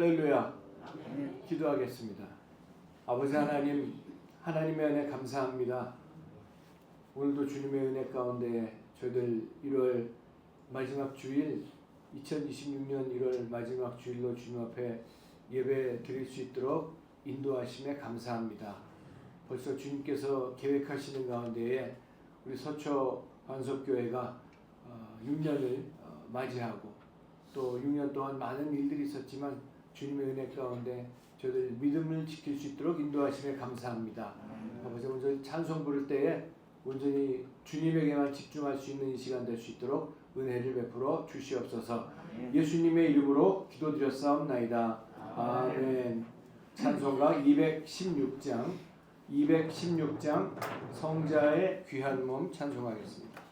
할렐루야. 기도하겠습니다. 아버지 하나님, 하나님의 은혜 감사합니다. 오늘도 주님의 은혜 가운데 저희들 1월 마지막 주일, 2026년 1월 마지막 주일로 주님 앞에 예배 드릴 수 있도록 인도하심에 감사합니다. 벌써 주님께서 계획하시는 가운데에 우리 서초 반석교회가 6년을 맞이하고 또 6년 동안 많은 일들이 있었지만 주님의 은혜 가운데 저희들 믿음을 지킬 수 있도록 인도하심에 감사합니다. 아버지, 먼저 찬송 부를 때에 온전히 주님에게만 집중할 수 있는 이 시간 될 수 있도록 은혜를 베풀어 주시옵소서. 예수님의 이름으로 기도드렸사옵나이다. 아멘. 찬송가 216장 성자의 귀한 몸 찬송하겠습니다.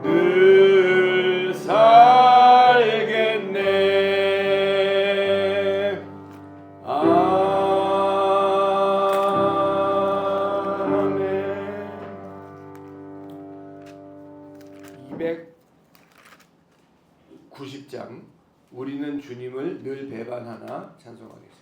늘 살겠네. 170장 우리는 주님을 늘 배반하나 찬송하겠습니다.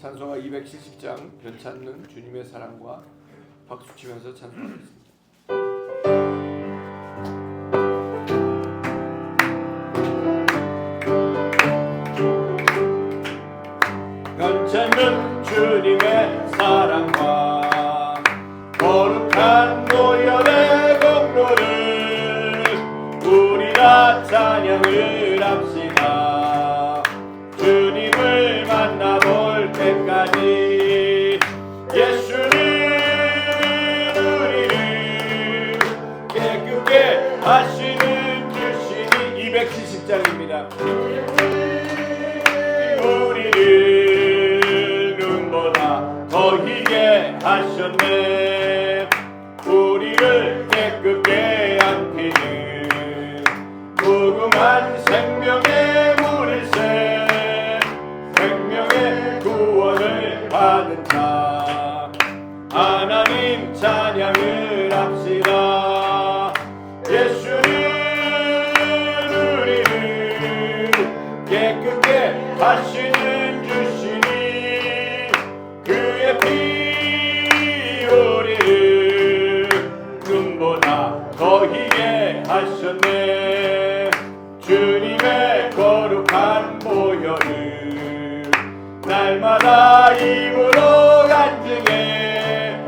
찬송가 270장 변찮는 주님의 사랑과 박수치면서 찬송하겠습니다. 변찮는 주님의 사랑과 거룩한 노열의 공로를 우리 다 찬양을 합시다. 주님을 만나볼 때까지 예수는 우리를 깨끗게 하시는 주시니 270장입니다. 우리를 눈보다 더 희게 하시는 주시니 그의 피 우리를 눈보다 더 희게 하셨네. 주님의 거룩한 보혈을 날마다 입으로 간증해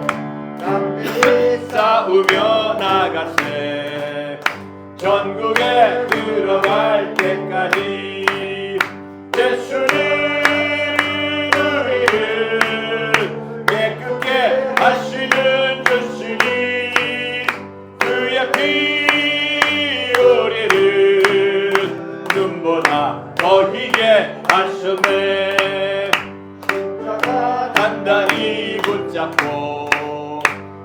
남들이 싸우며 나가세. 전국에 들어갈 때까지 예수는 우리를 깨끗게 하시는 주시니 그의 피 우리를 눈보다 더 희게 하셨네. 십자가 단단히 붙잡고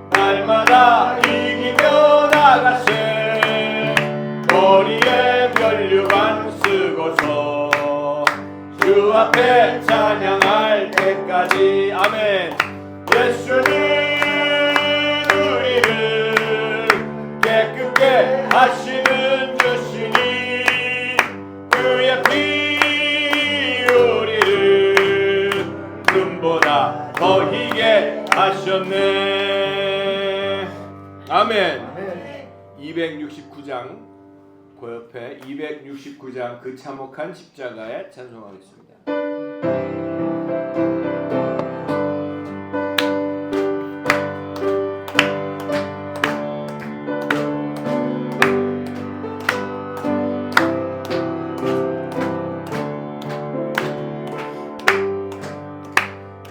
날마다 이기며 나가세. 머리에 면류관 쓰고서 주 앞에 찬양할 때까지. 아멘. 예수는 우리를 깨끗게 하시는 주시니 그의 피 우리를 눈보다 더 희게 하셨네. 아멘. 269장 그 옆에 269장 그 참혹한 십자가에 찬송하겠습니다.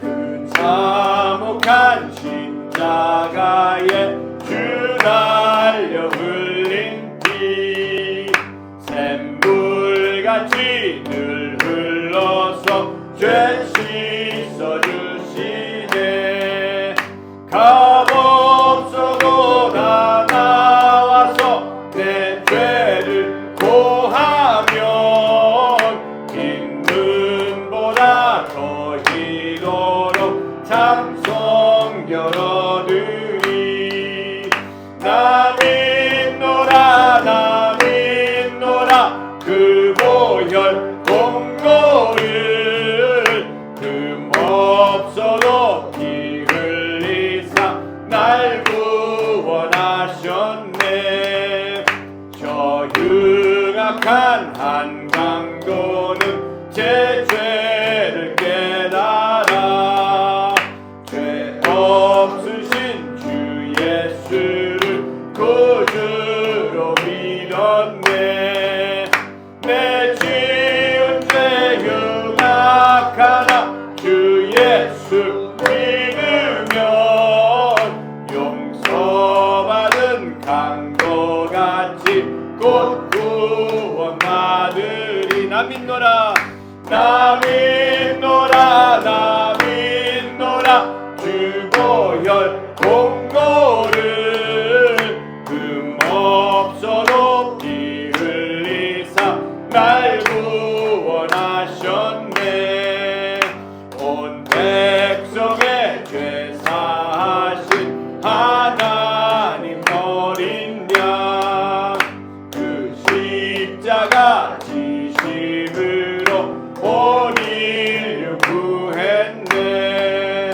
그 참혹한 십자가에 주 달려 흘린 피 샘물같이 늘 흘러서 죄 씻어주시네. 값없어도 다 나와서 내 죄를 고하면 흰 눈보다 더 희도록 참성결 얻으리. 나 믿노라 그 보혈 공로를 흠없어도 피 흘리사 날 구원하셨네. 저 흉악한 한강도는 제 죄를 깨달아 죄 없으신 주 예수를 구주로 믿었네. 내 지은 죄 흉악하나 주 예수 믿으면 용서받은 강도같이 곧 구원받으리. 나 믿노라 주 보혈 공로를 흠없어도 피 흘리사 날 구원하셨네. 온 백성의 죄 사하신 하나님 어린 양 그 십자가 지심으로 온 인류 구했네.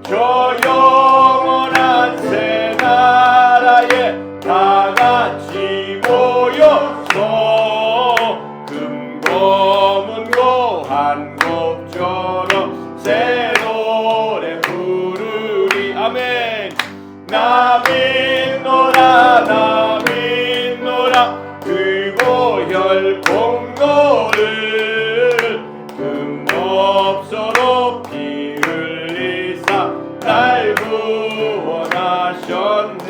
저 영원한 새 나라에 다 같이 모여서 금고문고 한 곡처럼 새 노래 부르리. 아멘. 나 믿노라 그 보혈 공로를 흠없어도 피 흘리사 날 구원하셨네.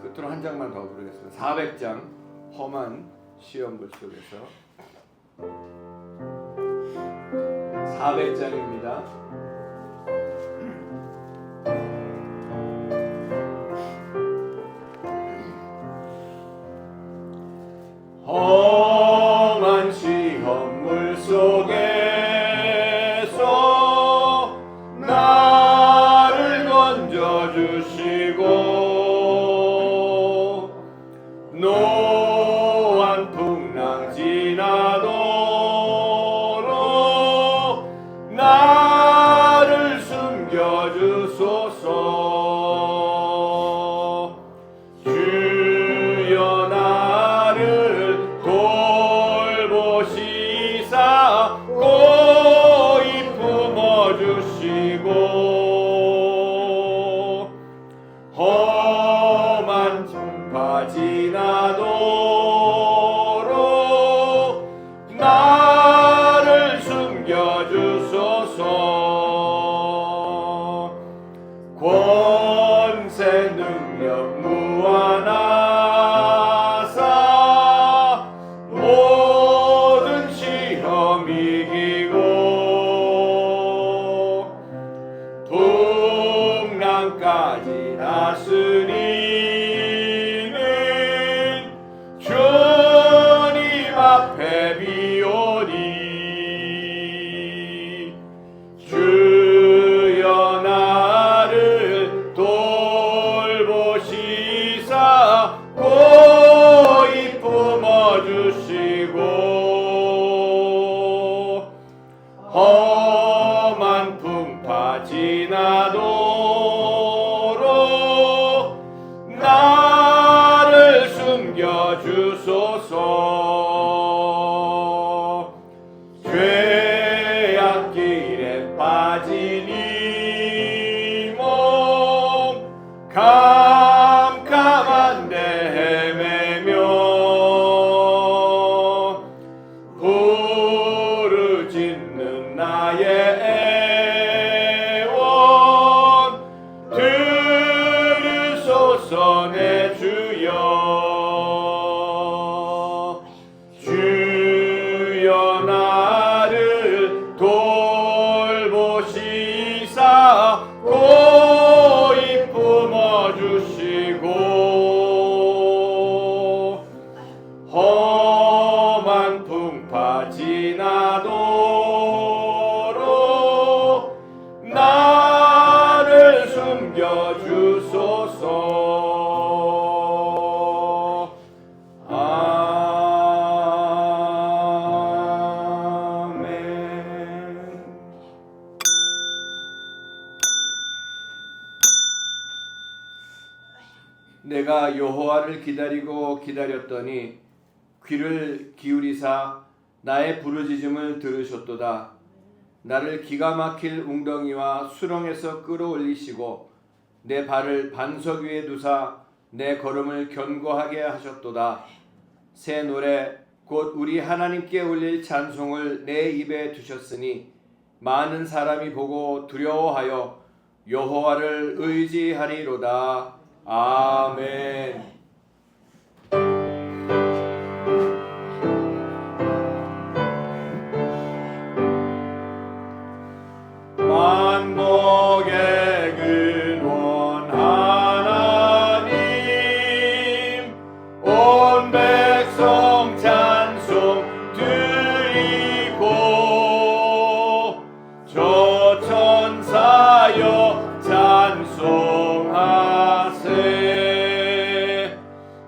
끝으로 한 장만 더 부르겠습니다. 400장 험한 시험불 속에서 400장입니다. 험한 시험물 속에서 나를 건져주시고 노한 풍랑지 풍파 지나도록 나를 숨겨주소서. 권세 능력 무한하사 모든 시험 이기고 풍랑까지 다스리는 주님 앞에 비오니 주여 나를 돌보시사 고이 품어주시고 험한 풍파 지나도록 나를 숨겨주소서. 죄악길에 빠진 이 몸 캄캄한데 헤매며 부르짖는 나의 애원 들으소서 내 주여. 주여 나를 돌보시사 고이 품어주시고 험한 풍파 지나도록 나를 숨겨주소서. 아멘. 내가 여호와를 기다리고 기다렸더니 귀를 기울이사 나의 부르짖음을 들으셨도다. 나를 기가 막힐 웅덩이와 수렁에서 끌어올리시고 내 발을 반석 위에 두사 내 걸음을 견고하게 하셨도다. 새 노래 곧 우리 하나님께 올릴 찬송을 내 입에 두셨으니 많은 사람이 보고 두려워하여 여호와를 의지하리로다. 아멘. 만복의 근원 하나님 온 백성 찬송 드리고 저 천사여 찬송하세.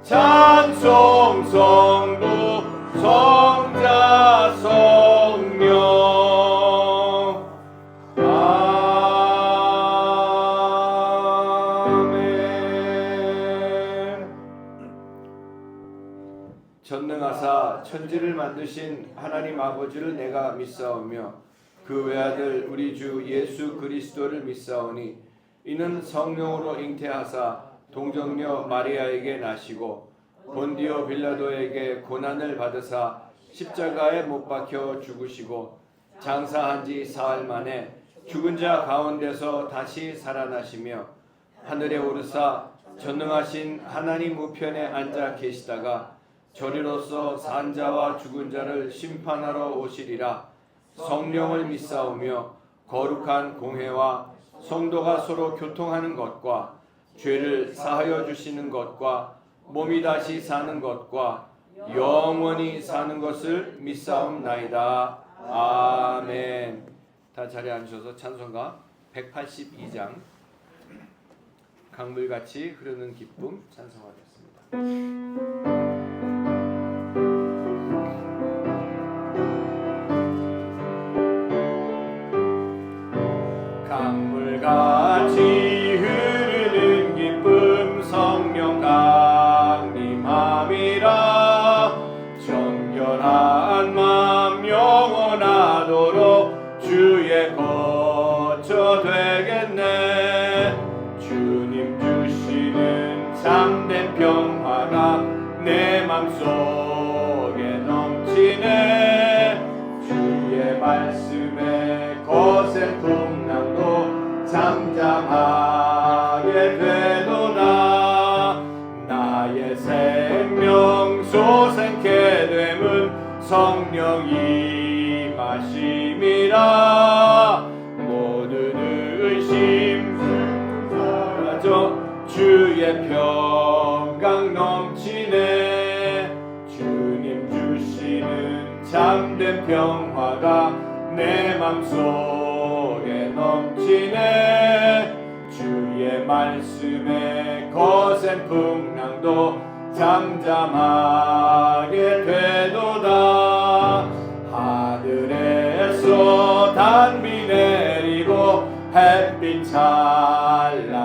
찬송 성부 성자 성령. 아멘. 전능하사 천지를 만드신 하나님 아버지를 내가 믿사오며 그 외아들 우리 주 예수 그리스도를 믿사오니 이는 성령으로 잉태하사 동정녀 마리아에게 나시고 본디오 빌라도에게 고난을 받으사 십자가에 못 박혀 죽으시고 장사한 지 사흘 만에 죽은 자 가운데서 다시 살아나시며 하늘에 오르사 전능하신 하나님 우편에 앉아 계시다가 저리로서 산 자와 죽은 자를 심판하러 오시리라. 성령을 믿사오며 거룩한 공회와 성도가 서로 교통하는 것과 죄를 사하여 주시는 것과 몸이 다시 사는 것과 영원히 사는 것을 믿사옵나이다. 아멘. 다 자리에 앉으셔서 찬송가 182장 강물같이 흐르는 기쁨 찬송하겠습니다. 강물같이 흐르는 기쁨 성령 강림함이라. 정결한 맘 영원하도록 주의 거처 되겠네. 주님 주시는 참된 평화 맘속에 넘치네. 주의 말씀에 거센 풍랑도 잠잠하게 되도다. 나의 생명 솟게 됨은 성령 임하심이라. 모든 의심 사라져 주의 평강 넘치네. 주님 주시는 참된 평화가 내 맘속에 넘치네. 주의 말씀에 거센 풍랑도 잠잠하게 되도다. 하늘에서 단비 내리고 햇빛 찬란함같이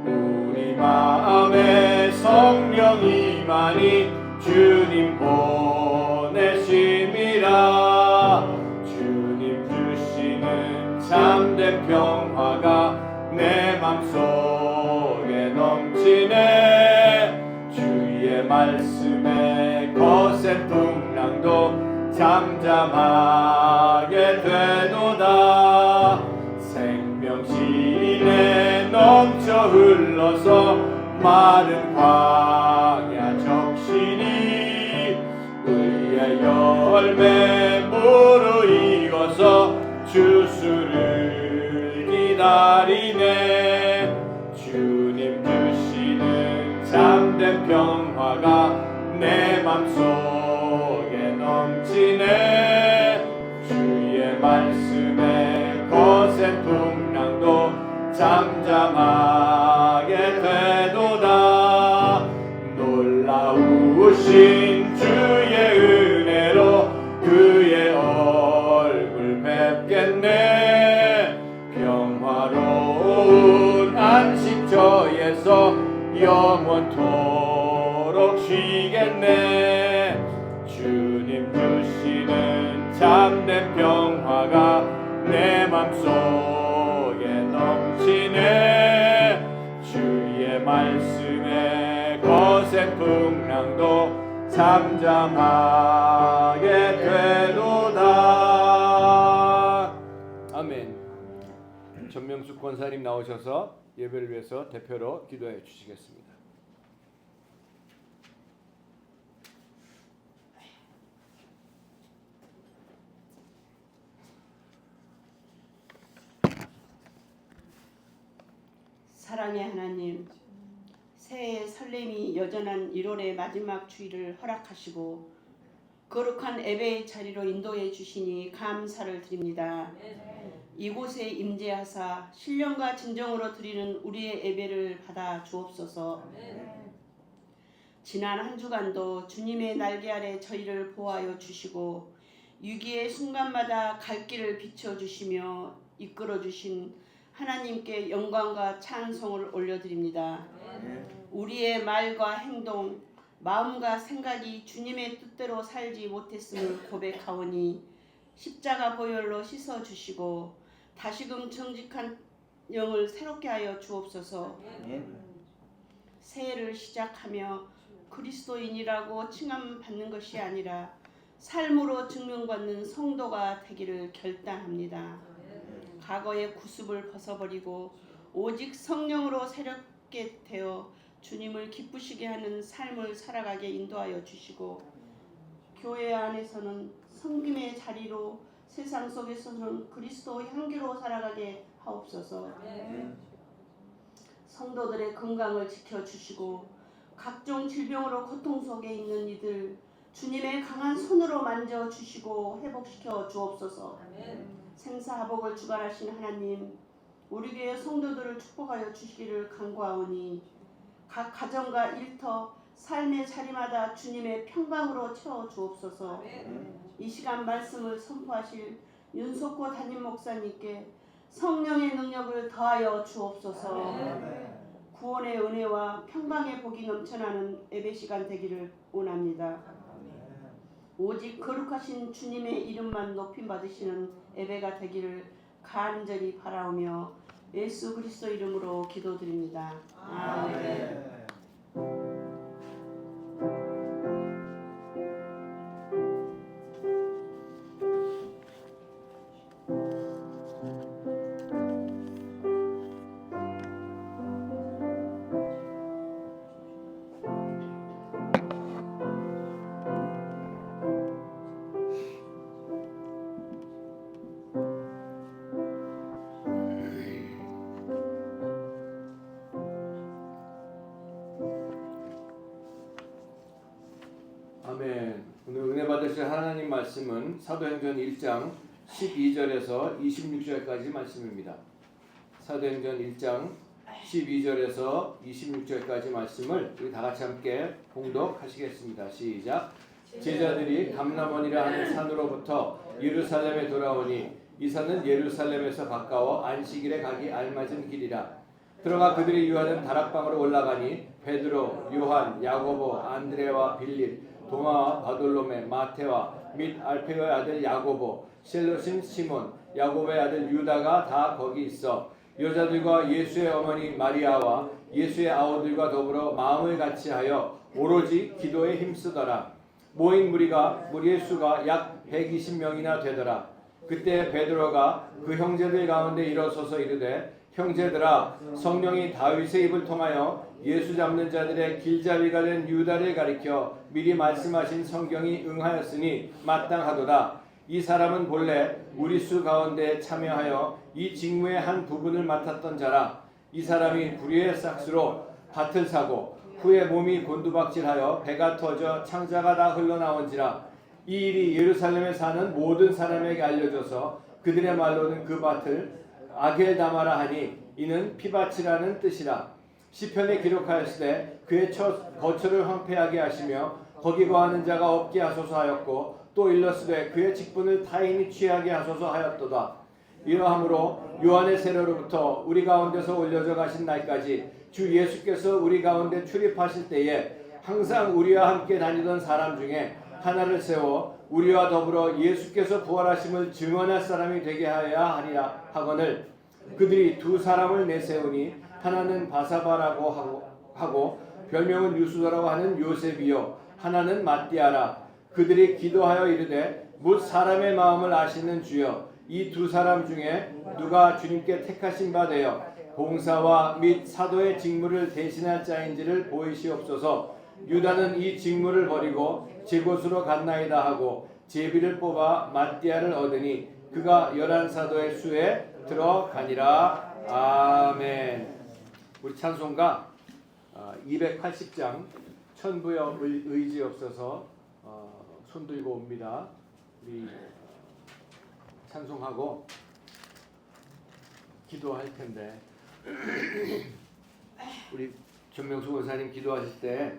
우리 마음에 성령이 많이 주님 보내심이라. 주님 주시는 참된 평화가 내 맘속에 넘치네. 주의 말씀에 거센 풍랑도 잠잠하게 되도다. 생명신에 넘쳐 흘러서 마른 광야 적시니 의의 열매 무르익어서 주수를 기다리네. 주님 주시는 참된 평화가 내 맘속에 넘치네. 주의 말씀에 거센 풍랑도 잠잠하게 되도다. 놀라우신 주의 은혜로 그의 얼굴 뵙겠네. 평화로운 안식처에서 영원토록 쉬겠네. 주님 주시는 참된 평화가 내 맘속에 넘치네. 주의 말씀에 거센 풍랑도 잠잠하게 되도다. 아멘. 전명숙 권사님 나오셔서 예배를 위해서 대표로 기도해 주시겠습니다. 사랑의 하나님, 새해의 설렘이 여전한 1월의 마지막 주일을 허락하시고 거룩한 예배의 자리로 인도해 주시니 감사를 드립니다. 이곳에 임재하사 신령과 진정으로 드리는 우리의 예배를 받아 주옵소서. 지난 한 주간도 주님의 날개 아래 저희를 보호하여 주시고 위기의 순간마다 갈 길을 비춰주시며 이끌어 주신 하나님께 영광과 찬송을 올려드립니다. 우리의 말과 행동, 마음과 생각이 주님의 뜻대로 살지 못했음을 고백하오니 십자가 보혈로 씻어주시고 다시금 정직한 영을 새롭게 하여 주옵소서. 새해를 시작하며 그리스도인이라고 칭함받는 것이 아니라 삶으로 증명받는 성도가 되기를 결단합니다. 과거의 구습을 벗어버리고 오직 성령으로 새롭게 되어 주님을 기쁘시게 하는 삶을 살아가게 인도하여 주시고 교회 안에서는 성김의 자리로 세상 속에서는 그리스도 향기로 살아가게 하옵소서. 성도들의 건강을 지켜주시고 각종 질병으로 고통 속에 있는 이들 주님의 강한 손으로 만져주시고 회복시켜 주옵소서. 생사화복을 주관하신 하나님, 우리 교회 성도들을 축복하여 주시기를 간구하오니 각 가정과 일터, 삶의 자리마다 주님의 평강으로 채워 주옵소서. 이 시간 말씀을 선포하실 윤석호 담임 목사님께 성령의 능력을 더하여 주옵소서. 구원의 은혜와 평강의 복이 넘쳐나는 예배 시간 되기를 원합니다. 오직 거룩하신 주님의 이름만 높임 받으시는 예배가 되기를 간절히 바라오며 예수 그리스도 이름으로 기도드립니다. 아멘. 아멘. 오늘 은혜 받으실 하나님 말씀은 사도행전 1장 12절에서 26절까지 말씀입니다. 사도행전 1장 12절에서 26절까지 말씀을 우리 다 같이 함께 봉독하시겠습니다. 시작. 제자들이 감람원이라 하는 산으로부터 예루살렘에 돌아오니 이 산은 예루살렘에서 가까워 안식일에 가기 알맞은 길이라. 들어가 그들이 유하는 다락방으로 올라가니 베드로, 요한, 야고보, 안드레와 빌립, 도마와 바돌로메, 마테와 및 알페오의 아들 야고보, 셀로신 시몬, 야고보의 아들 유다가 다 거기 있어 여자들과 예수의 어머니 마리아와 예수의 아우들과 더불어 마음을 같이하여 오로지 기도에 힘쓰더라. 모인 무리의 수가 약 120명이나 되더라. 그때 베드로가 그 형제들 가운데 일어서서 이르되 형제들아, 성령이 다윗의 입을 통하여 예수 잡는 자들의 길잡이가 된 유다를 가리켜 미리 말씀하신 성경이 응하였으니 마땅하도다. 이 사람은 본래 우리 수 가운데 참여하여 이 직무의 한 부분을 맡았던 자라. 이 사람이 불의의 삭스로 밭을 사고 후에 몸이 곤두박질하여 배가 터져 창자가 다 흘러나온지라. 이 일이 예루살렘에 사는 모든 사람에게 알려져서 그들의 말로는 그 밭을 아겔다마라 하니 이는 피밭이라는 뜻이라. 시편에 기록하였으되 그의 거처를 황폐하게 하시며 거기 거하는 자가 없게 하소서 하였고 또 일렀으되 그의 직분을 타인이 취하게 하소서 하였도다. 이러함으로 요한의 세례로부터 우리 가운데서 올려져 가신 날까지 주 예수께서 우리 가운데 출입하실 때에 항상 우리와 함께 다니던 사람 중에 하나를 세워 우리와 더불어 예수께서 부활하심을 증언할 사람이 되게 하여야 하리라 하거늘 그들이 두 사람을 내세우니 하나는 바사바라고 하고 별명은 유수도라고 하는 요셉이요 하나는 마띠아라. 그들이 기도하여 이르되 뭇 사람의 마음을 아시는 주여 이 두 사람 중에 누가 주님께 택하신 바 되어 봉사와 및 사도의 직무를 대신할 자인지를 보이시옵소서. 유다는 이 직무를 버리고 제 곳으로 갔나이다 하고 제비를 뽑아 마띠아를 얻으니 그가 11사도의 수에 들어가니라. 아멘. 우리 찬송가 280장 천부여 의지 없어서 손 들고 옵니다. 우리 찬송하고 기도할 텐데 우리 전명수 권사님 기도하실 때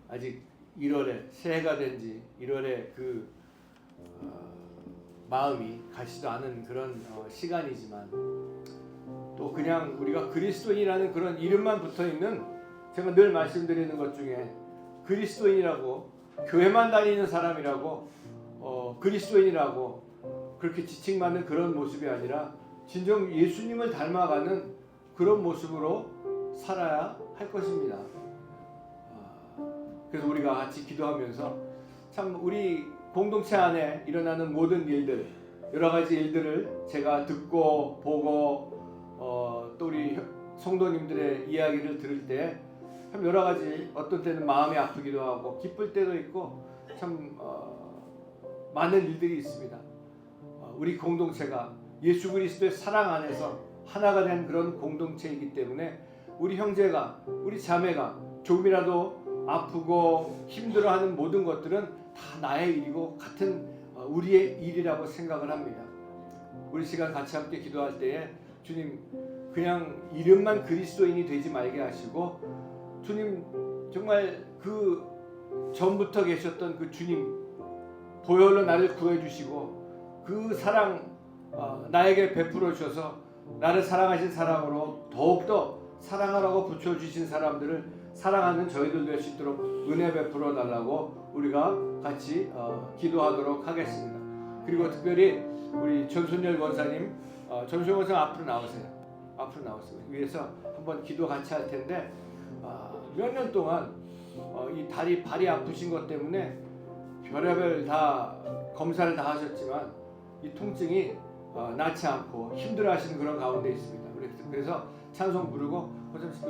아직 1월에 새해가 된지 1월에 그 마음이 가시도 않은 그런 시간이지만 또 그냥 우리가 그리스도인이라는 그런 이름만 붙어있는 제가 늘 말씀드리는 것 중에 그리스도인이라고 교회만 다니는 사람이라고 그리스도인이라고 그렇게 지칭받는 그런 모습이 아니라 진정 예수님을 닮아가는 그런 모습으로 살아야 할 것입니다. 그래서 우리가 같이 기도하면서 참 우리 공동체 안에 일어나는 모든 일들 여러 가지 일들을 제가 듣고 보고 또 우리 성도님들의 이야기를 들을 때 참 여러 가지 어떤 때는 마음이 아프기도 하고 기쁠 때도 있고 참 많은 일들이 있습니다. 우리 공동체가 예수 그리스도의 사랑 안에서 하나가 된 그런 공동체이기 때문에 우리 형제가 우리 자매가 조금이라도 아프고 힘들어하는 모든 것들은 다 나의 일이고 같은 우리의 일이라고 생각을 합니다. 우리 시간 같이 함께 기도할 때에 주님 그냥 이름만 그리스도인이 되지 말게 하시고 주님 정말 그 전부터 계셨던 그 주님 보혈로 나를 구해주시고 그 사랑 나에게 베풀어 주셔서 나를 사랑하신 사랑으로 더욱더 사랑하라고 붙여주신 사람들을 사랑하는 저희들 될 수 있도록 은혜 베풀어 달라고 우리가 같이 기도하도록 하겠습니다. 그리고 특별히 우리 전순열 권사님 전순열 권사님 앞으로 나오세요. 앞으로 나오세요. 위에서 한번 기도 같이 할 텐데 몇 년 동안 이 발이 아프신 것 때문에 별의별 다 검사를 다 하셨지만 이 통증이 낫지 않고 힘들어하시는 그런 가운데 있습니다. 그래서 찬송 부르고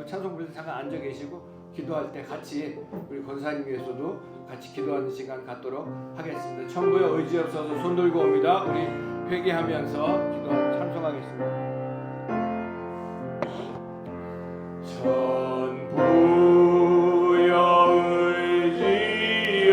찬송 부를 때 잠깐 앉아 계시고 기도할 때 같이 우리 권사님 위해서도 같이 기도하는 시간 갖도록 하겠습니다. 천부에 의지 없어서 손 들고 옵니다. 우리 회개하면서 기도 찬송하겠습니다. 천부여 의지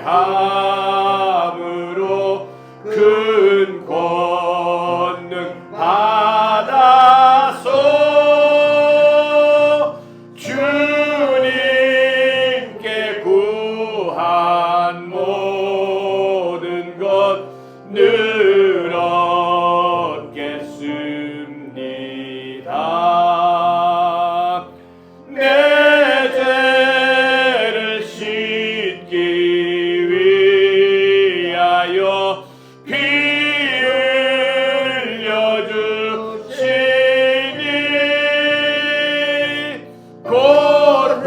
함으로 큰 권능 받아서 주님께 구한 모든 것 늘 얻겠습니다. 내 죄를 씻기 위하여 피 흘려 주시니 곧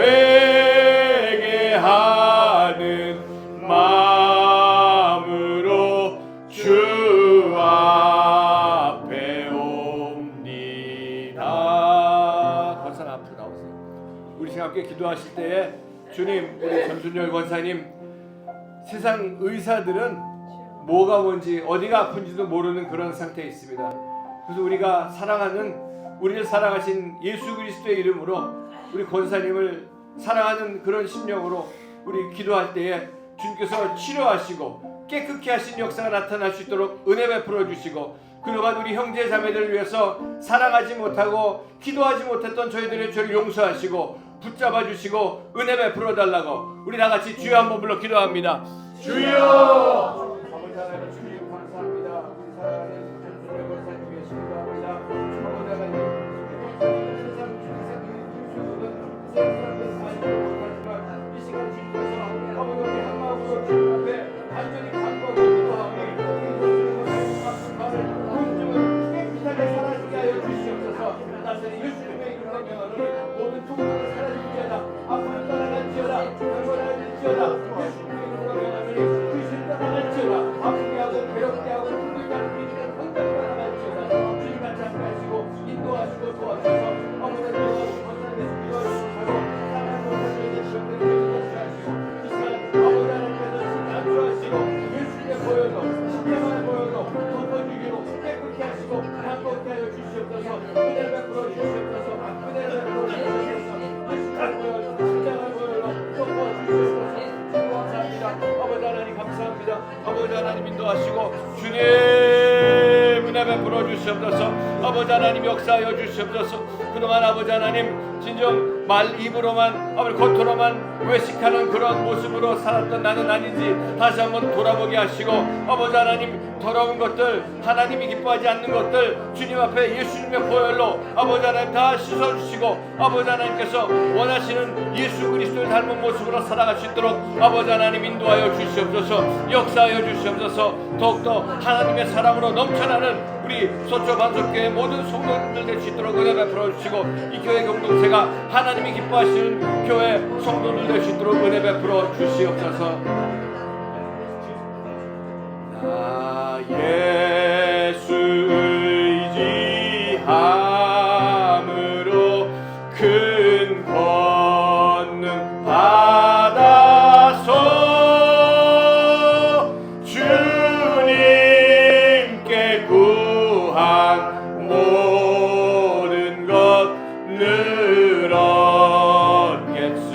회개하는 마음으로 주 앞에 옵니다. 권사님 앞으로 나오세요. 우리 지금 함께 기도하실 때에 주님, 우리 전순열 권사님, 세상 의사들은 뭐가 뭔지 어디가 아픈지도 모르는 그런 상태에 있습니다. 그래서 우리가 사랑하는, 우리를 사랑하신 예수 그리스도의 이름으로 우리 권사님을 사랑하는 그런 심령으로 우리 기도할 때에 주님께서 치료하시고 깨끗게 하신 역사가 나타날 수 있도록 은혜 베풀어 주시고, 그동안 우리 형제 자매들을 위해서 사랑하지 못하고 기도하지 못했던 저희들의 죄를 용서하시고 붙잡아 주시고 은혜 베풀어 달라고 우리 다 같이 주여 한번 불러 기도합니다. 주여! 아버지 하나님 주님 감사합니다. 우리 사랑하는 전순열 권사님 위해 기도합니다. 아버지 하나님 이 시간 주님께서 아버지 우리 한 마음으로 주님 앞에 완전히 간구하고 기도하고 깨끗하게 사라지게 하여 주시옵소서. 나서는 예수님의 이름으로 명하노니 모든 통로를 사라질지어다. 앞으로 떠나갈지어다. 영원할지어다. 예수님의 이름으로 명하노니 귀신 떠나갈지어다. 아프게 하고 괴롭게 하고 힘들게 하는 귀신은 혼자 떠나갈지어다. 주님 같이 함께하시고 인도하시고 도와주셔서 아버지 권사님의 기도하시고 사랑하는 권사님의 지원들을 같이 하시고 이 시간 아버지 하나님께서 안주하시고 예수님의 보혈로 십자가의 보혈로 덮어주기로 깨끗게 하시고 감독게 하여 주시옵소서. 은혜를 베풀어 주시옵소서. 은혜를 베풀어 주시옵소서. 예수님의 보혈 십자가의 보혈로 덮어주시옵소서. 감사합니다. 아버지 하나님 감사합니다. 아버지 하나님 인도하시고 주님 은혜 베풀어 주시옵소서. 아버지 하나님 역사하여 주시옵소서. 그동안 아버지 하나님 진정 말 입으로만 아버지 겉으로만 외식하는 그런 모습으로 살았던 나는 아닌지 다시 한번 돌아보게 하시고, 아버지 하나님 더러운 것들, 하나님이 기뻐하지 않는 것들 주님 앞에 예수님의 보혈로 아버지 하나님 다 씻어주시고, 아버지 하나님께서 원하시는 예수 그리스도를 닮은 모습으로 살아갈 수 있도록 아버지 하나님 인도하여 주시옵소서. 역사하여 주시옵소서. 더욱더 하나님의 사랑으로 넘쳐나는 우리 소초 반석교회 모든 성도님들 될 수 있도록 은혜 베풀어 주시고, 이 교회 공동체가 하나님이 기뻐하시는 교회 성도들 될 수 있도록 은혜 베풀어 주시옵소서. 나 예수 의지함으로 큰 권능 받아서 주님께 구한 모든 것 늘 얻겠습니다.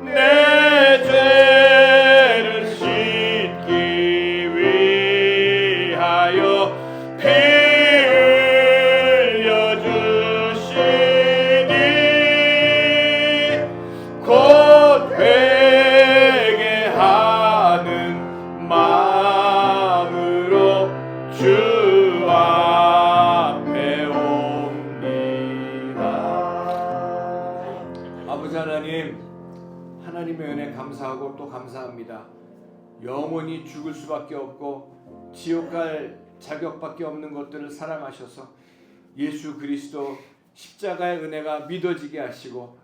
내 죄를 씻기 위하여 피 흘려 주시니 곧 회개하는 마음으로 주 앞에 옵니다. 아버지 하나님, 하나님의 은혜 감사하고 또 감사합니다. 영원히 죽을 수밖에 없고 지옥 갈 자격밖에 없는 것들을 사랑하셔서 예수 그리스도 십자가의 은혜가 믿어지게 하시고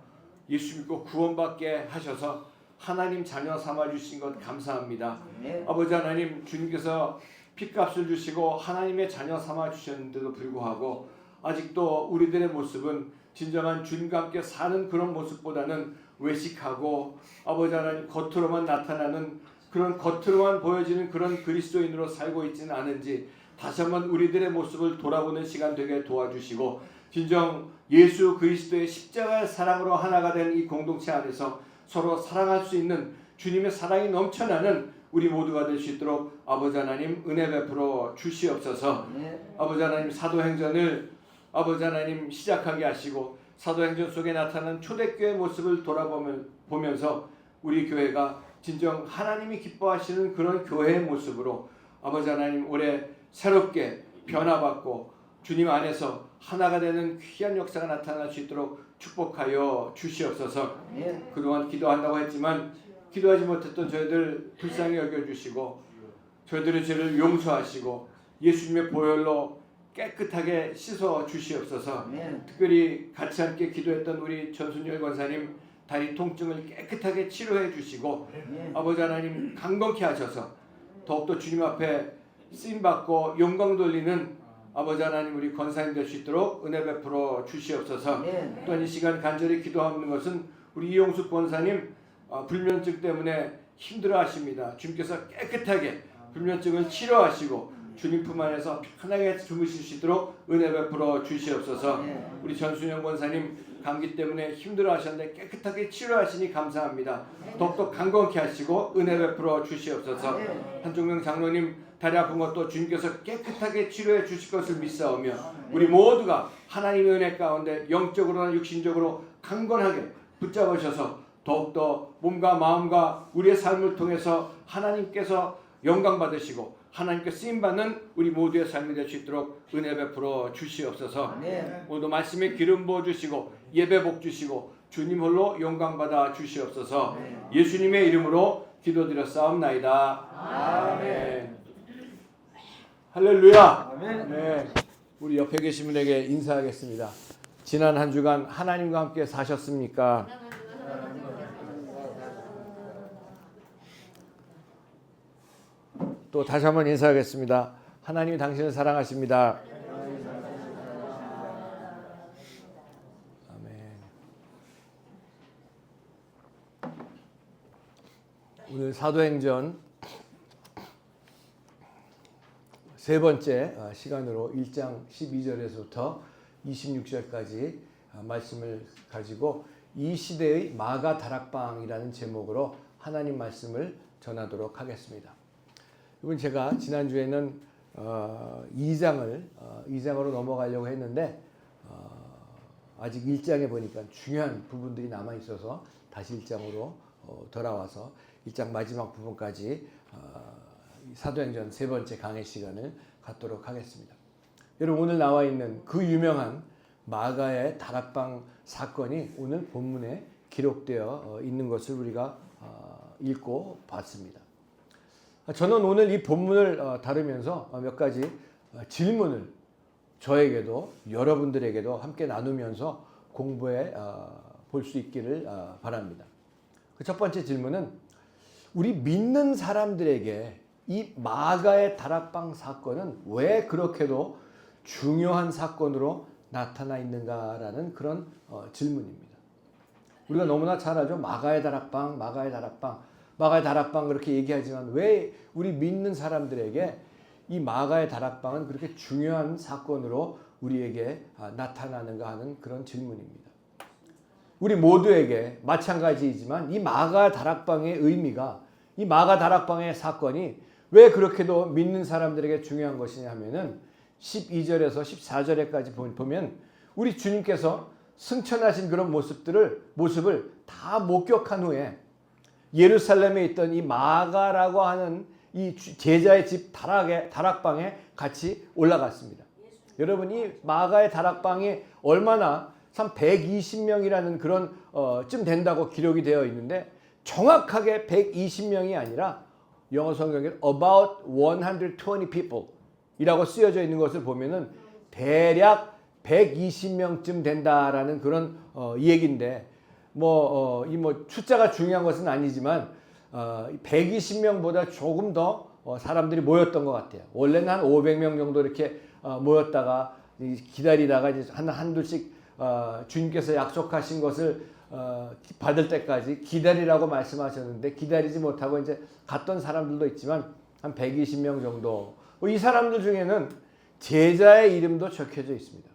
예수 믿고 구원받게 하셔서 하나님 자녀 삼아주신 것 감사합니다. 아버지 하나님, 주님께서 핏값을 주시고 하나님의 자녀 삼아주셨는데도 불구하고 아직도 우리들의 모습은 진정한 주님과 함께 사는 그런 모습보다는 외식하고 아버지 하나님 겉으로만 나타나는 그런 겉으로만 보여지는 그런 그리스도인으로 살고 있지는 않은지 다시 한번 우리들의 모습을 돌아보는 시간 되게 도와주시고, 진정 예수 그리스도의 십자가의 사랑으로 하나가 된 이 공동체 안에서 서로 사랑할 수 있는 주님의 사랑이 넘쳐나는 우리 모두가 될 수 있도록 아버지 하나님 은혜 베풀어 주시옵소서. 아버지 하나님 사도행전을 아버지 하나님 시작하게 하시고 사도행전 속에 나타난 초대교회의 모습을 돌아보면서 우리 교회가 진정 하나님이 기뻐하시는 그런 교회의 모습으로 아버지 하나님 올해 새롭게 변화받고 주님 안에서 하나가 되는 귀한 역사가 나타날 수 있도록 축복하여 주시옵소서. 그동안 기도한다고 했지만 기도하지 못했던 저희들 불쌍히 여겨주시고 저희들의 죄를 용서하시고 예수님의 보혈로 깨끗하게 씻어 주시옵소서. 특별히 같이 함께 기도했던 우리 전순열 권사님 다리 통증을 깨끗하게 치료해 주시고 아버지 하나님 강건케 하셔서 더욱더 주님 앞에 쓰임받고 영광 돌리는 아버지 하나님 우리 권사님 될 수 있도록 은혜 베풀어 주시옵소서. 또한 이 시간 간절히 기도하는 것은 우리 이용숙 권사님 불면증 때문에 힘들어하십니다. 주님께서 깨끗하게 불면증을 치료하시고 주님 품 안에서 편하게 주무실 수 있도록 은혜 베풀어 주시옵소서. 우리 전순영 권사님 감기 때문에 힘들어하셨는데 깨끗하게 치료하시니 감사합니다. 더욱더 강건케 하시고 은혜 베풀어 주시옵소서. 한종명 장로님 다리 아픈 것도 주님께서 깨끗하게 치료해 주실 것을 믿사오며 우리 모두가 하나님의 은혜 가운데 영적으로나 육신적으로 강건하게 붙잡으셔서 더욱더 몸과 마음과 우리의 삶을 통해서 하나님께서 영광 받으시고 하나님께 쓰임받는 우리 모두의 삶이 될 수 있도록 은혜 베풀어 주시옵소서. 오늘도 말씀에 기름 부어주시고 예배 복 주시고 주님 홀로 영광 받아 주시옵소서. 예수님의 이름으로 기도드렸사옵나이다. 아멘. 할렐루야. 아멘. 네, 우리 옆에 계신 분에게 인사하겠습니다. 지난 한 주간 하나님과 함께 사셨습니까? 또 다시 한번 인사하겠습니다. 하나님이 당신을 사랑하십니다. 아멘. 오늘 사도행전 세 번째 시간으로 1장 12절에서부터 26절까지 말씀을 가지고 이 시대의 마가 다락방이라는 제목으로 하나님 말씀을 전하도록 하겠습니다. 이번 제가 지난주에는 2장으로 넘어가려고 했는데 아직 1장에 보니까 중요한 부분들이 남아 있어서 다시 1장으로 돌아와서 1장 마지막 부분까지 사도행전 세 번째 강의 시간을 갖도록 하겠습니다. 여러분 오늘 나와 있는 그 유명한 마가의 다락방 사건이 오늘 본문에 기록되어 있는 것을 우리가 읽고 봤습니다. 저는 오늘 이 본문을 다루면서 몇 가지 질문을 저에게도 여러분들에게도 함께 나누면서 공부해 볼 수 있기를 바랍니다. 그 첫 번째 질문은 우리 믿는 사람들에게 이 마가의 다락방 사건은 왜 그렇게도 중요한 사건으로 나타나 있는가라는 그런 질문입니다. 우리가 너무나 잘 알죠. 마가의 다락방 그렇게 얘기하지만 왜 우리 믿는 사람들에게 이 마가의 다락방은 그렇게 중요한 사건으로 우리에게 나타나는가 하는 그런 질문입니다. 우리 모두에게 마찬가지이지만 이 마가 다락방의 의미가 이 마가 다락방의 사건이 왜 그렇게도 믿는 사람들에게 중요한 것이냐 하면은 12절에서 14절에까지 보면 우리 주님께서 승천하신 그런 모습을 다 목격한 후에 예루살렘에 있던 이 마가라고 하는 이 제자의 집 다락방에 같이 올라갔습니다. 여러분 이 마가의 다락방이 얼마나 참 120명이라는 그런 쯤 된다고 기록이 되어 있는데 정확하게 120명이 아니라 영어 성경에 about 120 people 이라고 쓰여져 있는 것을 보면은 대략 120명쯤 된다라는 그런 얘기인데 숫자가 중요한 것은 아니지만 120명보다 조금 더 사람들이 모였던 것 같아요. 원래는 한 500명 정도 이렇게 모였다가 기다리다가 이제 한둘씩 주님께서 약속하신 것을 받을 때까지 기다리라고 말씀하셨는데 기다리지 못하고 이제 갔던 사람들도 있지만 한 120명 정도. 이 사람들 중에는 제자의 이름도 적혀져 있습니다.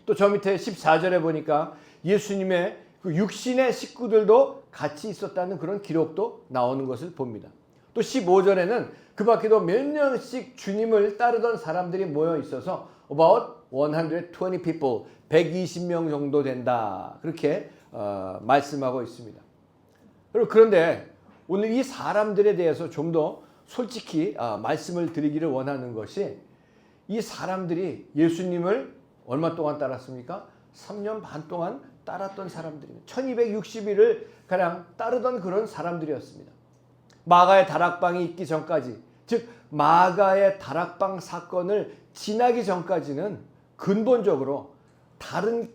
또 저 밑에 14절에 보니까 예수님의 그 육신의 식구들도 같이 있었다는 그런 기록도 나오는 것을 봅니다. 또 15절에는 그 밖에도 몇 명씩 주님을 따르던 사람들이 모여 있어서 about 120 people, 120명 정도 된다. 그렇게 말씀하고 있습니다. 그런데 오늘 이 사람들에 대해서 좀 더 솔직히 말씀을 드리기를 원하는 것이, 이 사람들이 예수님을 얼마 동안 따랐습니까? 3년 반 동안 따랐던 사람들입니다. 1260일을 가량 따르던 그런 사람들이었습니다. 마가의 다락방이 있기 전까지, 즉 마가의 다락방 사건을 지나기 전까지는 근본적으로 다른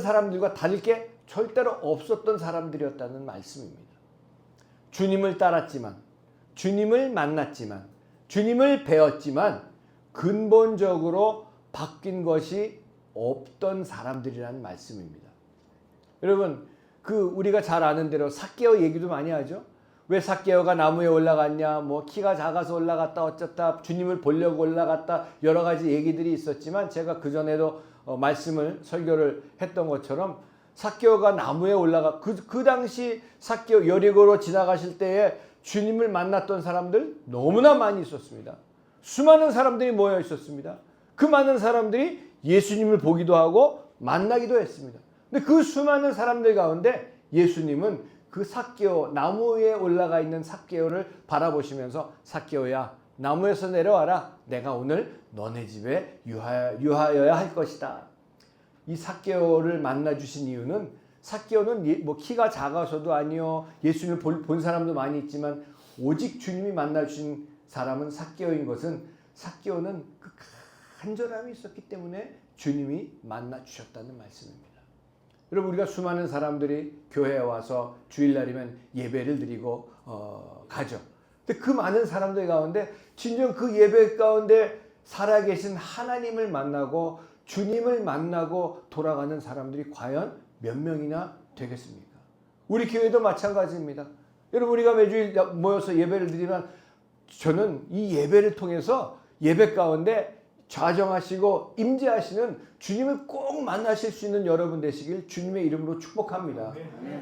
사람들과 다를 게 절대로 없었던 사람들이었다는 말씀입니다. 주님을 따랐지만, 주님을 만났지만, 주님을 배웠지만 근본적으로 바뀐 것이 없던 사람들이라는 말씀입니다. 여러분, 우리가 잘 아는 대로 삭개오 얘기도 많이 하죠. 왜 삭개오가 나무에 올라갔냐, 뭐 키가 작아서 올라갔다 어쩌다, 주님을 보려고 올라갔다, 여러 가지 얘기들이 있었지만, 제가 그전에도 설교를 했던 것처럼 삭개오가 나무에 올라가 그 당시 삭개오 여리고로 지나가실 때에 주님을 만났던 사람들 너무나 많이 있었습니다. 수많은 사람들이 모여 있었습니다. 그 많은 사람들이 예수님을 보기도 하고 만나기도 했습니다. 근데 그 수많은 사람들 가운데 예수님은 그 삭개오, 나무에 올라가 있는 삭개오를 바라보시면서, 삭개오야, 나무에서 내려와라. 내가 오늘 너네 집에 유하여야 할 것이다. 이 삭개오를 만나 주신 이유는, 삭개오는 뭐 키가 작아서도 아니요, 예수님을 본 사람도 많이 있지만 오직 주님이 만나 주신 사람은 삭개오인 것은, 삭개오는 그 간절함이 있었기 때문에 주님이 만나 주셨다는 말씀입니다. 여러분, 우리가 수많은 사람들이 교회에 와서 주일날이면 예배를 드리고 가죠. 근데 그 많은 사람들 가운데 진정 그 예배 가운데 살아계신 하나님을 만나고 주님을 만나고 돌아가는 사람들이 과연 몇 명이나 되겠습니까? 우리 교회도 마찬가지입니다. 여러분, 우리가 매주일 모여서 예배를 드리면, 저는 이 예배를 통해서 예배 가운데 좌정하시고 임재하시는 주님을 꼭 만나실 수 있는 여러분 되시길 주님의 이름으로 축복합니다.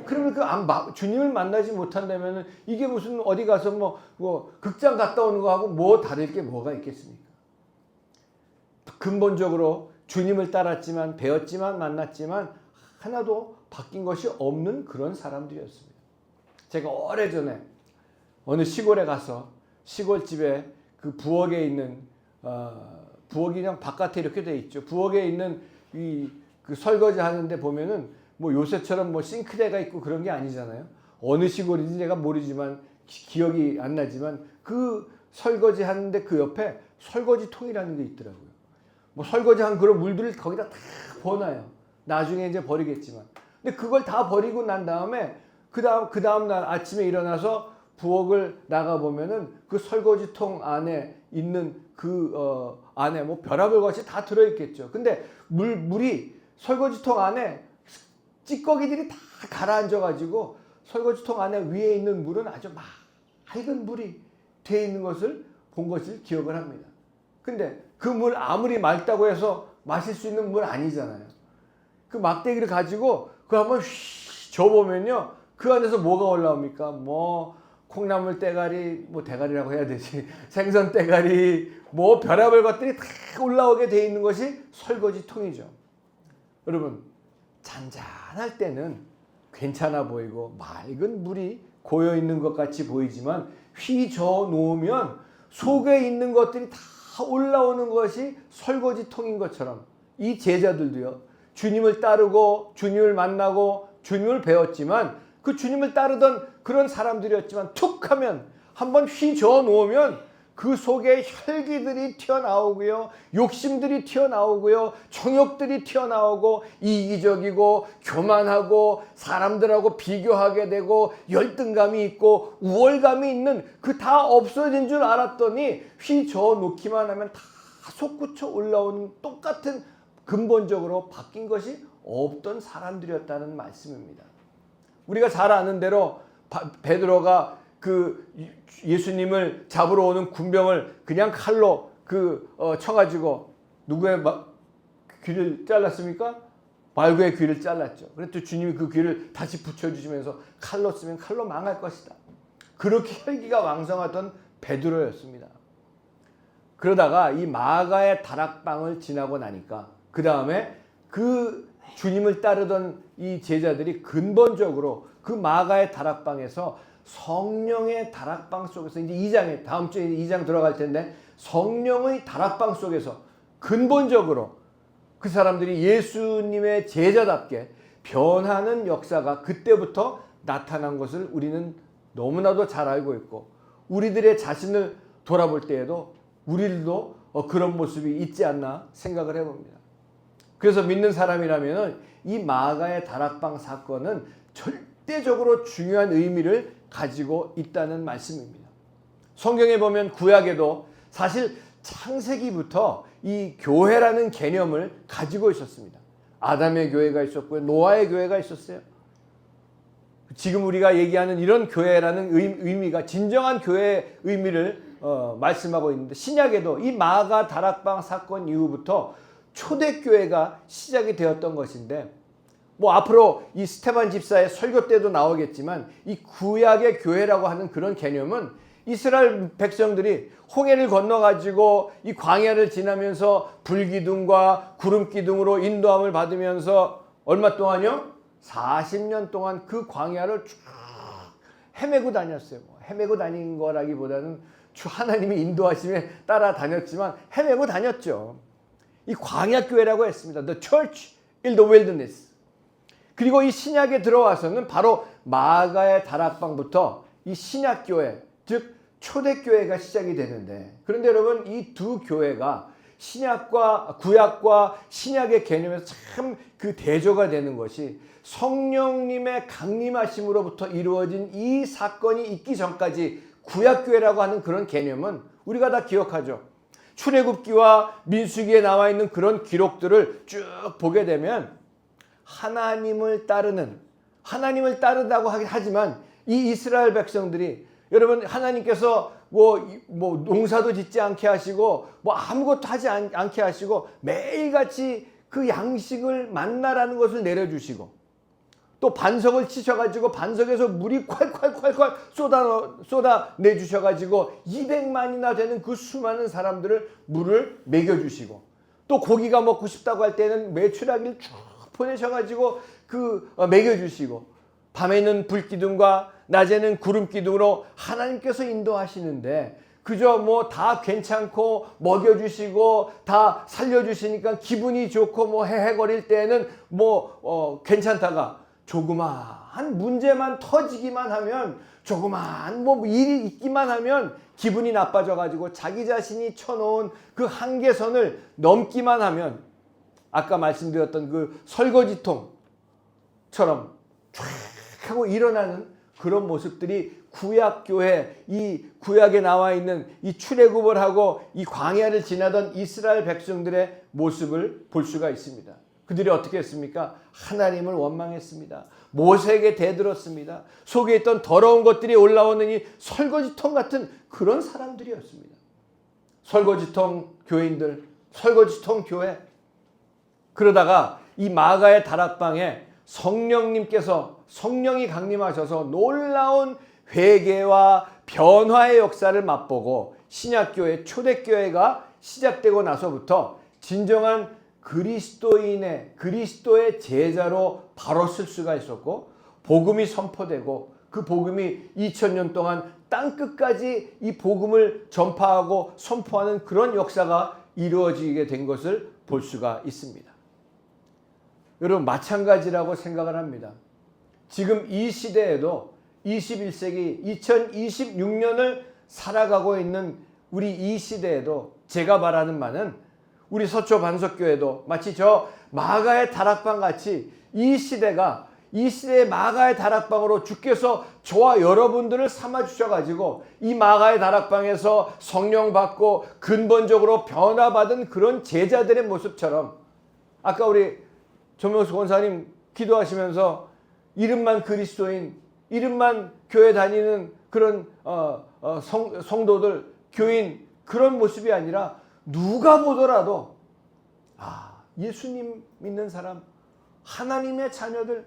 그러면 주님을 만나지 못한다면 이게 무슨 어디 가서 뭐 극장 갔다 오는 거하고 뭐 다를 게 뭐가 있겠습니까? 근본적으로 주님을 따랐지만, 배웠지만, 만났지만 하나도 바뀐 것이 없는 그런 사람들이었습니다. 제가 오래전에 어느 시골에 가서, 시골집에 그 부엌에 있는 부엌이 그냥 바깥에 이렇게 돼 있죠. 부엌에 있는 그 설거지 하는데 보면은 뭐 요새처럼 뭐 싱크대가 있고 그런 게 아니잖아요. 어느 시골인지 제가 모르지만, 기억이 안 나지만, 그 설거지 하는데 그 옆에 설거지통이라는 게 있더라고요. 뭐 설거지한 그런 물들을 거기다 다 버놔요. 나중에 이제 버리겠지만. 근데 그걸 다 버리고 난 다음에 그 다음 날 아침에 일어나서 부엌을 나가 보면은 그 설거지통 안에 있는 안에 뭐 별의별 것이 다 들어 있겠죠. 근데 물이 설거지통 안에 찌꺼기들이 다 가라앉아 가지고 설거지통 안에 위에 있는 물은 아주 맑은 물이 되어 있는 것을 본 것을 기억을 합니다. 근데 그 물 아무리 맑다고 해서 마실 수 있는 물 아니잖아요. 그 막대기를 가지고 그 한번 휘 줘보면요, 그 안에서 뭐가 올라옵니까? 뭐 콩나물 대가리, 뭐 대가리라고 해야 되지, 생선 대가리, 뭐 별의별 것들이 다 올라오게 돼 있는 것이 설거지통이죠. 여러분, 잔잔할 때는 괜찮아 보이고 맑은 물이 고여 있는 것 같이 보이지만, 휘저 놓으면 속에 있는 것들이 다 올라오는 것이 설거지통인 것처럼, 이 제자들도요, 주님을 따르고 주님을 만나고 주님을 배웠지만, 그 주님을 따르던 그런 사람들이었지만, 툭 하면 한번 휘저어 놓으면 그 속에 혈기들이 튀어나오고요, 욕심들이 튀어나오고요, 정욕들이 튀어나오고, 이기적이고 교만하고 사람들하고 비교하게 되고 열등감이 있고 우월감이 있는, 그 다 없어진 줄 알았더니 휘저어 놓기만 하면 다 솟구쳐 올라오는, 똑같은 근본적으로 바뀐 것이 없던 사람들이었다는 말씀입니다. 우리가 잘 아는 대로 베드로가 그 예수님을 잡으러 오는 군병을 그냥 칼로 쳐가지고 누구의 귀를 잘랐습니까? 말고의 귀를 잘랐죠. 그랬더니 주님이 그 귀를 다시 붙여주시면서 칼로 쓰면 칼로 망할 것이다. 그렇게 혈기가 왕성하던 베드로였습니다. 그러다가 이 마가의 다락방을 지나고 나니까 그 다음에 그 주님을 따르던 이 제자들이 근본적으로 그 마가의 다락방에서 성령의 다락방 속에서 이제 2장에 다음 주에 2장 들어갈 텐데 성령의 다락방 속에서 근본적으로 그 사람들이 예수님의 제자답게 변하는 역사가 그때부터 나타난 것을 우리는 너무나도 잘 알고 있고 우리들의 자신을 돌아볼 때에도 우리들도 그런 모습이 있지 않나 생각을 해봅니다. 그래서 믿는 사람이라면 이 마가의 다락방 사건은 절대적으로 중요한 의미를 가지고 있다는 말씀입니다. 성경에 보면 구약에도 사실 창세기부터 이 교회라는 개념을 가지고 있었습니다. 아담의 교회가 있었고요. 노아의 교회가 있었어요. 지금 우리가 얘기하는 이런 교회라는 의미가 진정한 교회의 의미를 말씀하고 있는데 신약에도 이 마가 다락방 사건 이후부터 초대교회가 시작이 되었던 것인데 뭐 앞으로 이 스테반 집사의 설교 때도 나오겠지만 이 구약의 교회라고 하는 그런 개념은 이스라엘 백성들이 홍해를 건너가지고 이 광야를 지나면서 불기둥과 구름기둥으로 인도함을 받으면서 얼마 동안요? 40년 동안 그 광야를 쭉 헤매고 다녔어요. 헤매고 다닌 거라기보다는 주 하나님이 인도하심에 따라다녔지만 헤매고 다녔죠. 이 광야교회라고 했습니다. The Church in the Wilderness. 그리고 이 신약에 들어와서는 바로 마가의 다락방부터 이 신약교회, 즉 초대교회가 시작이 되는데 그런데 여러분 이 두 교회가 신약과 구약과 신약의 개념에서 참 그 대조가 되는 것이 성령님의 강림하심으로부터 이루어진 이 사건이 있기 전까지 구약교회라고 하는 그런 개념은 우리가 다 기억하죠. 출애굽기와 민수기에 나와 있는 그런 기록들을 쭉 보게 되면 하나님을 따르다고 하긴 하지만 이 이스라엘 백성들이 여러분 하나님께서 뭐 농사도 짓지 않게 하시고 뭐 아무것도 하지 않게 하시고 매일같이 그 양식을 만나라는 것을 내려주시고 또 반석을 치셔가지고 반석에서 물이 콸콸콸콸 쏟아내주셔가지고 200만이나 되는 그 수많은 사람들을 물을 먹여주시고 또 고기가 먹고 싶다고 할 때는 메추라기를 쭉 보내셔가지고 먹여주시고 밤에는 불기둥과 낮에는 구름기둥으로 하나님께서 인도하시는데 그저 뭐 다 괜찮고 먹여주시고 다 살려주시니까 기분이 좋고 뭐 헤헤거릴 때는 괜찮다가 조그마한 문제만 터지기만 하면 조그마한 일이 있기만 하면 기분이 나빠져가지고 자기 자신이 쳐놓은 그 한계선을 넘기만 하면 아까 말씀드렸던 그 설거지통처럼 쫙 하고 일어나는 그런 모습들이 구약교회, 이 구약에 나와 있는 이 출애굽을 하고 이 광야를 지나던 이스라엘 백성들의 모습을 볼 수가 있습니다. 그들이 어떻게 했습니까? 하나님을 원망했습니다. 모세에게 대들었습니다. 속에 있던 더러운 것들이 올라오는 이 설거지통 같은 그런 사람들이었습니다. 설거지통 교인들, 설거지통 교회. 그러다가 이 마가의 다락방에 성령이 강림하셔서 놀라운 회개와 변화의 역사를 맛보고 신약교회, 초대교회가 시작되고 나서부터 진정한 그리스도의 제자로 바로 쓸 수가 있었고 복음이 선포되고 그 복음이 2000년 동안 땅끝까지 이 복음을 전파하고 선포하는 그런 역사가 이루어지게 된 것을 볼 수가 있습니다. 여러분 마찬가지라고 생각을 합니다. 지금 이 시대에도 21세기 2026년을 살아가고 있는 우리 이 시대에도 제가 말하는 바는 우리 서초 반석교회도 마치 저 마가의 다락방 같이 이 시대의 마가의 다락방으로 주께서 저와 여러분들을 삼아 주셔가지고 이 마가의 다락방에서 성령 받고 근본적으로 변화받은 그런 제자들의 모습처럼 아까 우리 조명수 권사님 기도하시면서 이름만 그리스도인, 이름만 교회 다니는 그런 성도들, 교인 그런 모습이 아니라 누가 보더라도 예수님 믿는 사람, 하나님의 자녀들,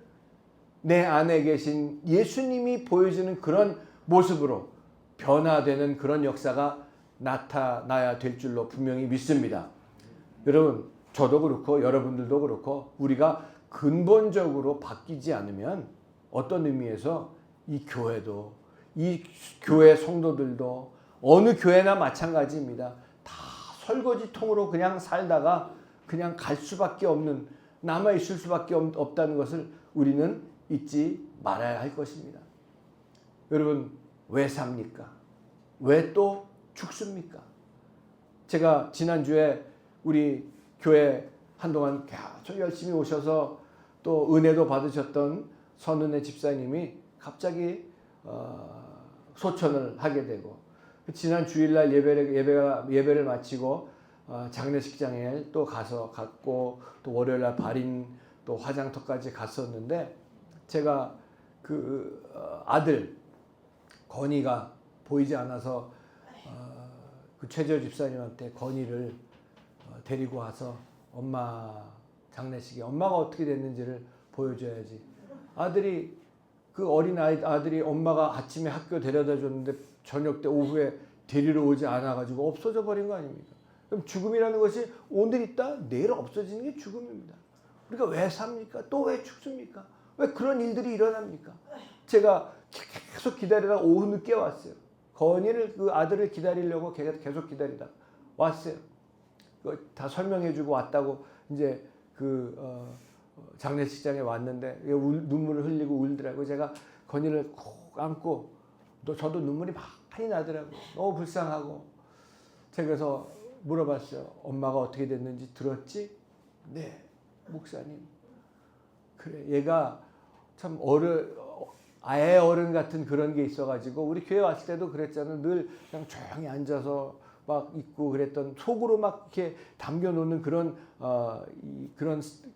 내 안에 계신 예수님이 보여주는 그런 모습으로 변화되는 그런 역사가 나타나야 될 줄로 분명히 믿습니다. 여러분, 저도 그렇고 여러분들도 그렇고 우리가 근본적으로 바뀌지 않으면 어떤 의미에서 이 교회도, 이 교회 성도들도 어느 교회나 마찬가지입니다. 다 설거지통으로 그냥 살다가 그냥 갈 수밖에 없는, 남아있을 수밖에 없다는 것을 우리는 잊지 말아야 할 것입니다. 여러분, 왜 삽니까? 왜 또 죽습니까? 제가 지난주에 우리 교회 한동안 아주 열심히 오셔서 또 은혜도 받으셨던 선은혜 집사님이 갑자기 소천을 하게 되고, 지난 주일날 예배를 마치고 장례식장에 또 갔고, 또 월요일날 발인 또 화장터까지 갔었는데, 제가 그 아들 건이가 보이지 않아서 그 최재호 집사님한테 건이를 데리고 와서 엄마 장례식에 엄마가 어떻게 됐는지를 보여줘야지. 아들이, 그 어린 아들이 엄마가 아침에 학교 데려다 줬는데 저녁 때 오후에 데리러 오지 않아가지고 없어져 버린 거 아닙니까? 그럼 죽음이라는 것이 오늘 있다 내일 없어지는 게 죽음입니다. 우리가 왜 삽니까? 또 왜 죽습니까? 왜 그런 일들이 일어납니까? 제가 계속 기다리다가 오후 늦게 왔어요. 건이를, 그 아들을 기다리려고 계속 기다리다가 왔어요. 다 설명해주고 왔다고 이제 장례식장에 왔는데 눈물을 흘리고 울더라고요. 제가 건이를 꼭 안고, 저도 눈물이 많이 나더라고요. 너무 불쌍하고. 제가 그래서 물어봤어요. 엄마가 어떻게 됐는지 들었지? 네, 목사님. 그래, 얘가 참 아예 어른 같은 그런 게 있어가지고, 우리 교회 왔을 때도 그랬잖아요. 늘 그냥 조용히 앉아서 막 있고 그랬던, 속으로 막 이렇게 담겨놓는 그런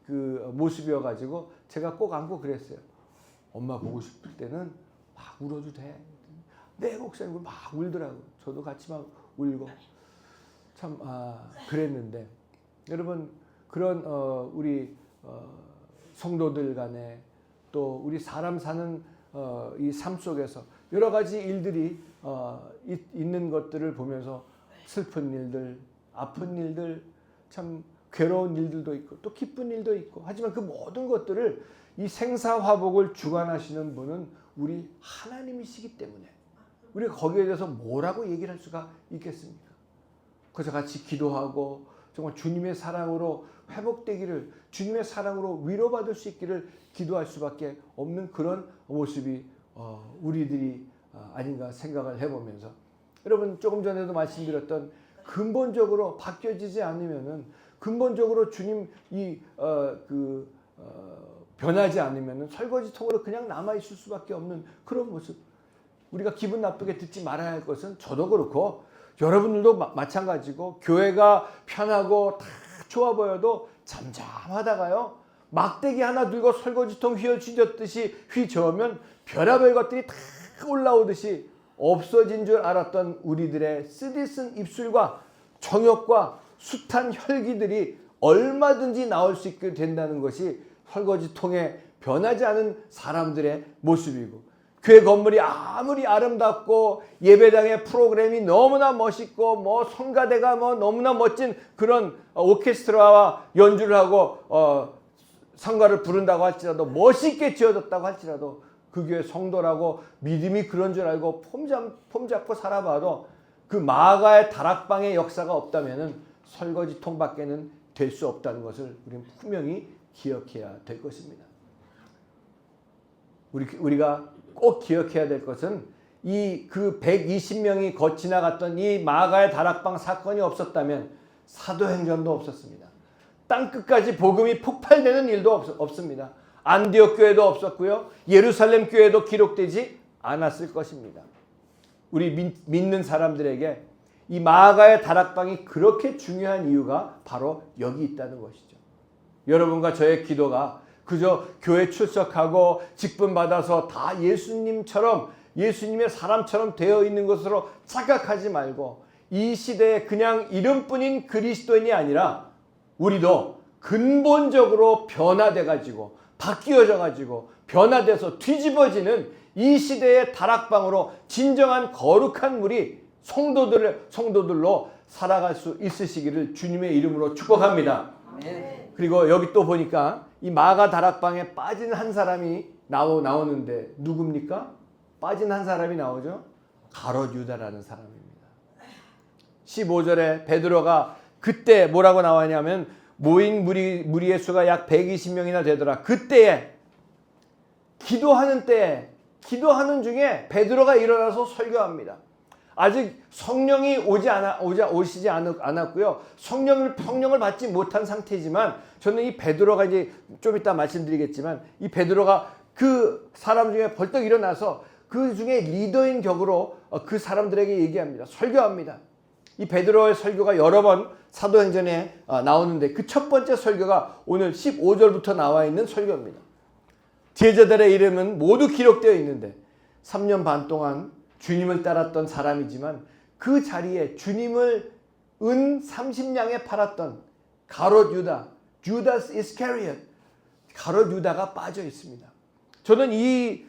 그 모습이어가지고 제가 꼭 안고 그랬어요. 엄마 보고 싶을 때는 막 울어도 돼. 네, 목사님. 막 울더라고요. 저도 같이 막 울고. 참 그랬는데, 여러분, 그런 우리 성도들 간에 또 우리 사람 사는 이 삶 속에서 여러 가지 일들이 있는 것들을 보면서 슬픈 일들, 아픈 일들, 참 괴로운 일들도 있고 또 기쁜 일도 있고, 하지만 그 모든 것들을, 이 생사화복을 주관하시는 분은 우리 하나님이시기 때문에 우리가 거기에 대해서 뭐라고 얘기를 할 수가 있겠습니까? 그래서 같이 기도하고 정말 주님의 사랑으로 회복되기를, 주님의 사랑으로 위로받을 수 있기를 기도할 수밖에 없는 그런 모습이 우리들이 아닌가 생각을 해보면서, 여러분, 조금 전에도 말씀드렸던, 근본적으로 바뀌어지지 않으면은, 근본적으로 주님 변하지 않으면은 설거지통으로 그냥 남아 있을 수밖에 없는 그런 모습. 우리가 기분 나쁘게 듣지 말아야 할 것은, 저도 그렇고 여러분들도 마찬가지고, 교회가 편하고 다 좋아 보여도 잠잠하다가요, 막대기 하나 들고 설거지통 휘어쥐듯이 휘저으면 별의별 것들이 다 올라오듯이 없어진 줄 알았던 우리들의 쓰디쓴 입술과 정욕과 숱한 혈기들이 얼마든지 나올 수 있게 된다는 것이 설거지통에 변하지 않은 사람들의 모습이고, 교회 건물이 아무리 아름답고 예배당의 프로그램이 너무나 멋있고 뭐 성가대가 뭐 너무나 멋진 그런 오케스트라와 연주를 하고 성가를 부른다고 할지라도, 멋있게 지어졌다고 할지라도, 그 교회 성도라고 믿음이 그런 줄 알고 폼 잡고 살아봐도 그 마가의 다락방의 역사가 없다면은 설거지통밖에는 될 수 없다는 것을 우리는 분명히 기억해야 될 것입니다. 우리가 꼭 기억해야 될 것은, 그 120명이 거치나갔던 이 마가의 다락방 사건이 없었다면 사도행전도 없었습니다. 땅끝까지 복음이 폭발되는 일도 없습니다. 안디옥 교회도 없었고요, 예루살렘 교회도 기록되지 않았을 것입니다. 우리 믿는 사람들에게 이 마가의 다락방이 그렇게 중요한 이유가 바로 여기 있다는 것이죠. 여러분과 저의 기도가 그저 교회 출석하고 직분 받아서 다 예수님처럼, 예수님의 사람처럼 되어 있는 것으로 착각하지 말고, 이 시대에 그냥 이름뿐인 그리스도인이 아니라 우리도 근본적으로 변화돼 가지고 바뀌어져 가지고 변화돼서 뒤집어지는 이 시대의 다락방으로 진정한 거룩한 물이 성도들로 살아갈 수 있으시기를 주님의 이름으로 축복합니다. 그리고 여기 또 보니까 이 마가 다락방에 빠진 한 사람이 나오는데 누굽니까? 빠진 한 사람이 나오죠. 가롯 유다라는 사람입니다. 15절에 베드로가 그때 뭐라고 나왔냐면 모인 무리의 수가 약 120명이나 되더라. 그때에 기도하는 중에 베드로가 일어나서 설교합니다. 아직 성령이 오시지 않았고요. 성령을 받지 못한 상태지만 저는 이 베드로가 이제 좀 이따 말씀드리겠지만 이 베드로가 그 사람 중에 벌떡 일어나서 그 중에 리더인 격으로 그 사람들에게 얘기합니다. 설교합니다. 이 베드로의 설교가 여러 번 사도행전에 나오는데 그 첫 번째 설교가 오늘 15절부터 나와 있는 설교입니다. 제자들의 이름은 모두 기록되어 있는데 3년 반 동안 주님을 따랐던 사람이지만 그 자리에 주님을 은 30냥에 팔았던 가롯 유다, 주다스 이스카리엇, 가롯 유다가 빠져 있습니다. 저는 이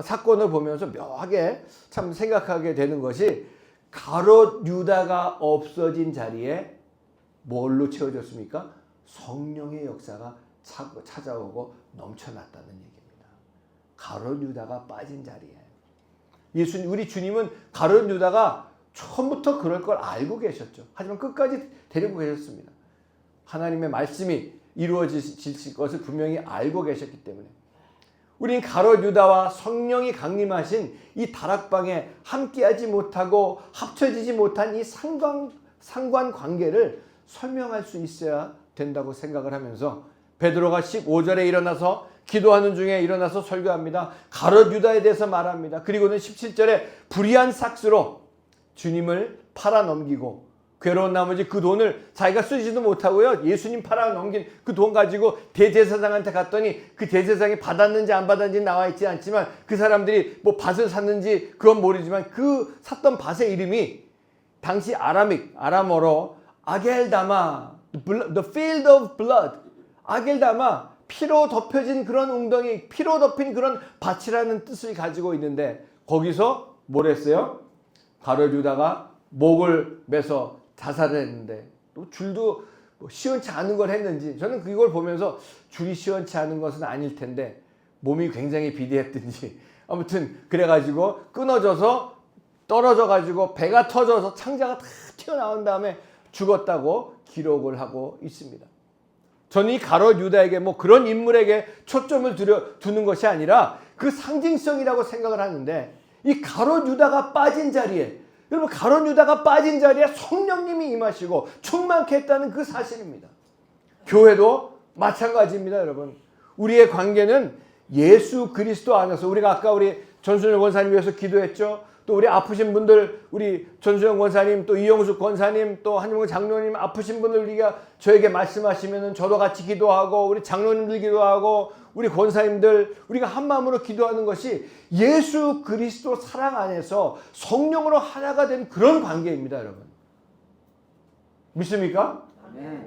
사건을 보면서 묘하게 참 생각하게 되는 것이 가롯 유다가 없어진 자리에 뭘로 채워졌습니까? 성령의 역사가 찾아오고 넘쳐났다는 얘기입니다. 가롯 유다가 빠진 자리에 우리 주님은 가롯 유다가 처음부터 그럴 걸 알고 계셨죠. 하지만 끝까지 데리고 계셨습니다. 하나님의 말씀이 이루어질 것을 분명히 알고 계셨기 때문에 우리는 가롯 유다와 성령이 강림하신 이 다락방에 함께하지 못하고 합쳐지지 못한 이 상관 관계를 설명할 수 있어야 된다고 생각을 하면서 베드로가 15절에 일어나서 기도하는 중에 일어나서 설교합니다. 가롯 유다에 대해서 말합니다. 그리고는 17절에 불의한 삭스로 주님을 팔아넘기고 괴로운 나머지 그 돈을 자기가 쓰지도 못하고요. 예수님 팔아넘긴 그 돈 가지고 대제사장한테 갔더니 그 대제사장이 받았는지 안 받았는지 나와 있지 않지만 그 사람들이 뭐 밭을 샀는지 그건 모르지만 그 샀던 밭의 이름이 당시 아람어로 아겔다마, the field of blood, 아겔다마, 피로 덮여진 그런 웅덩이, 피로 덮인 그런 밭이라는 뜻을 가지고 있는데 거기서 뭘 했어요? 가롯 유다가 목을 매서 자살을 했는데 또 줄도 시원치 않은 걸 했는지 저는 그걸 보면서 줄이 시원치 않은 것은 아닐 텐데 몸이 굉장히 비대했든지 아무튼 그래가지고 끊어져서 떨어져가지고 배가 터져서 창자가 다 튀어나온 다음에 죽었다고 기록을 하고 있습니다. 저는 이 가롯 유다에게 뭐 그런 인물에게 초점을 두는 것이 아니라 그 상징성이라고 생각을 하는데 이 가롯 유다가 빠진 자리에 여러분 가롯 유다가 빠진 자리에 성령님이 임하시고 충만케 했다는 그 사실입니다. 교회도 마찬가지입니다. 여러분 우리의 관계는 예수 그리스도 안에서 우리가 아까 우리 전순영 권사님 위해서 기도했죠. 또 우리 아프신 분들 우리 전수영 권사님 또 이영숙 권사님 또 한용근 장로님 아프신 분들 우리가 저에게 말씀하시면은 저도 같이 기도하고 우리 장로님들 기도하고 우리 권사님들 우리가 한 마음으로 기도하는 것이 예수 그리스도 사랑 안에서 성령으로 하나가 된 그런 관계입니다. 여러분 믿습니까?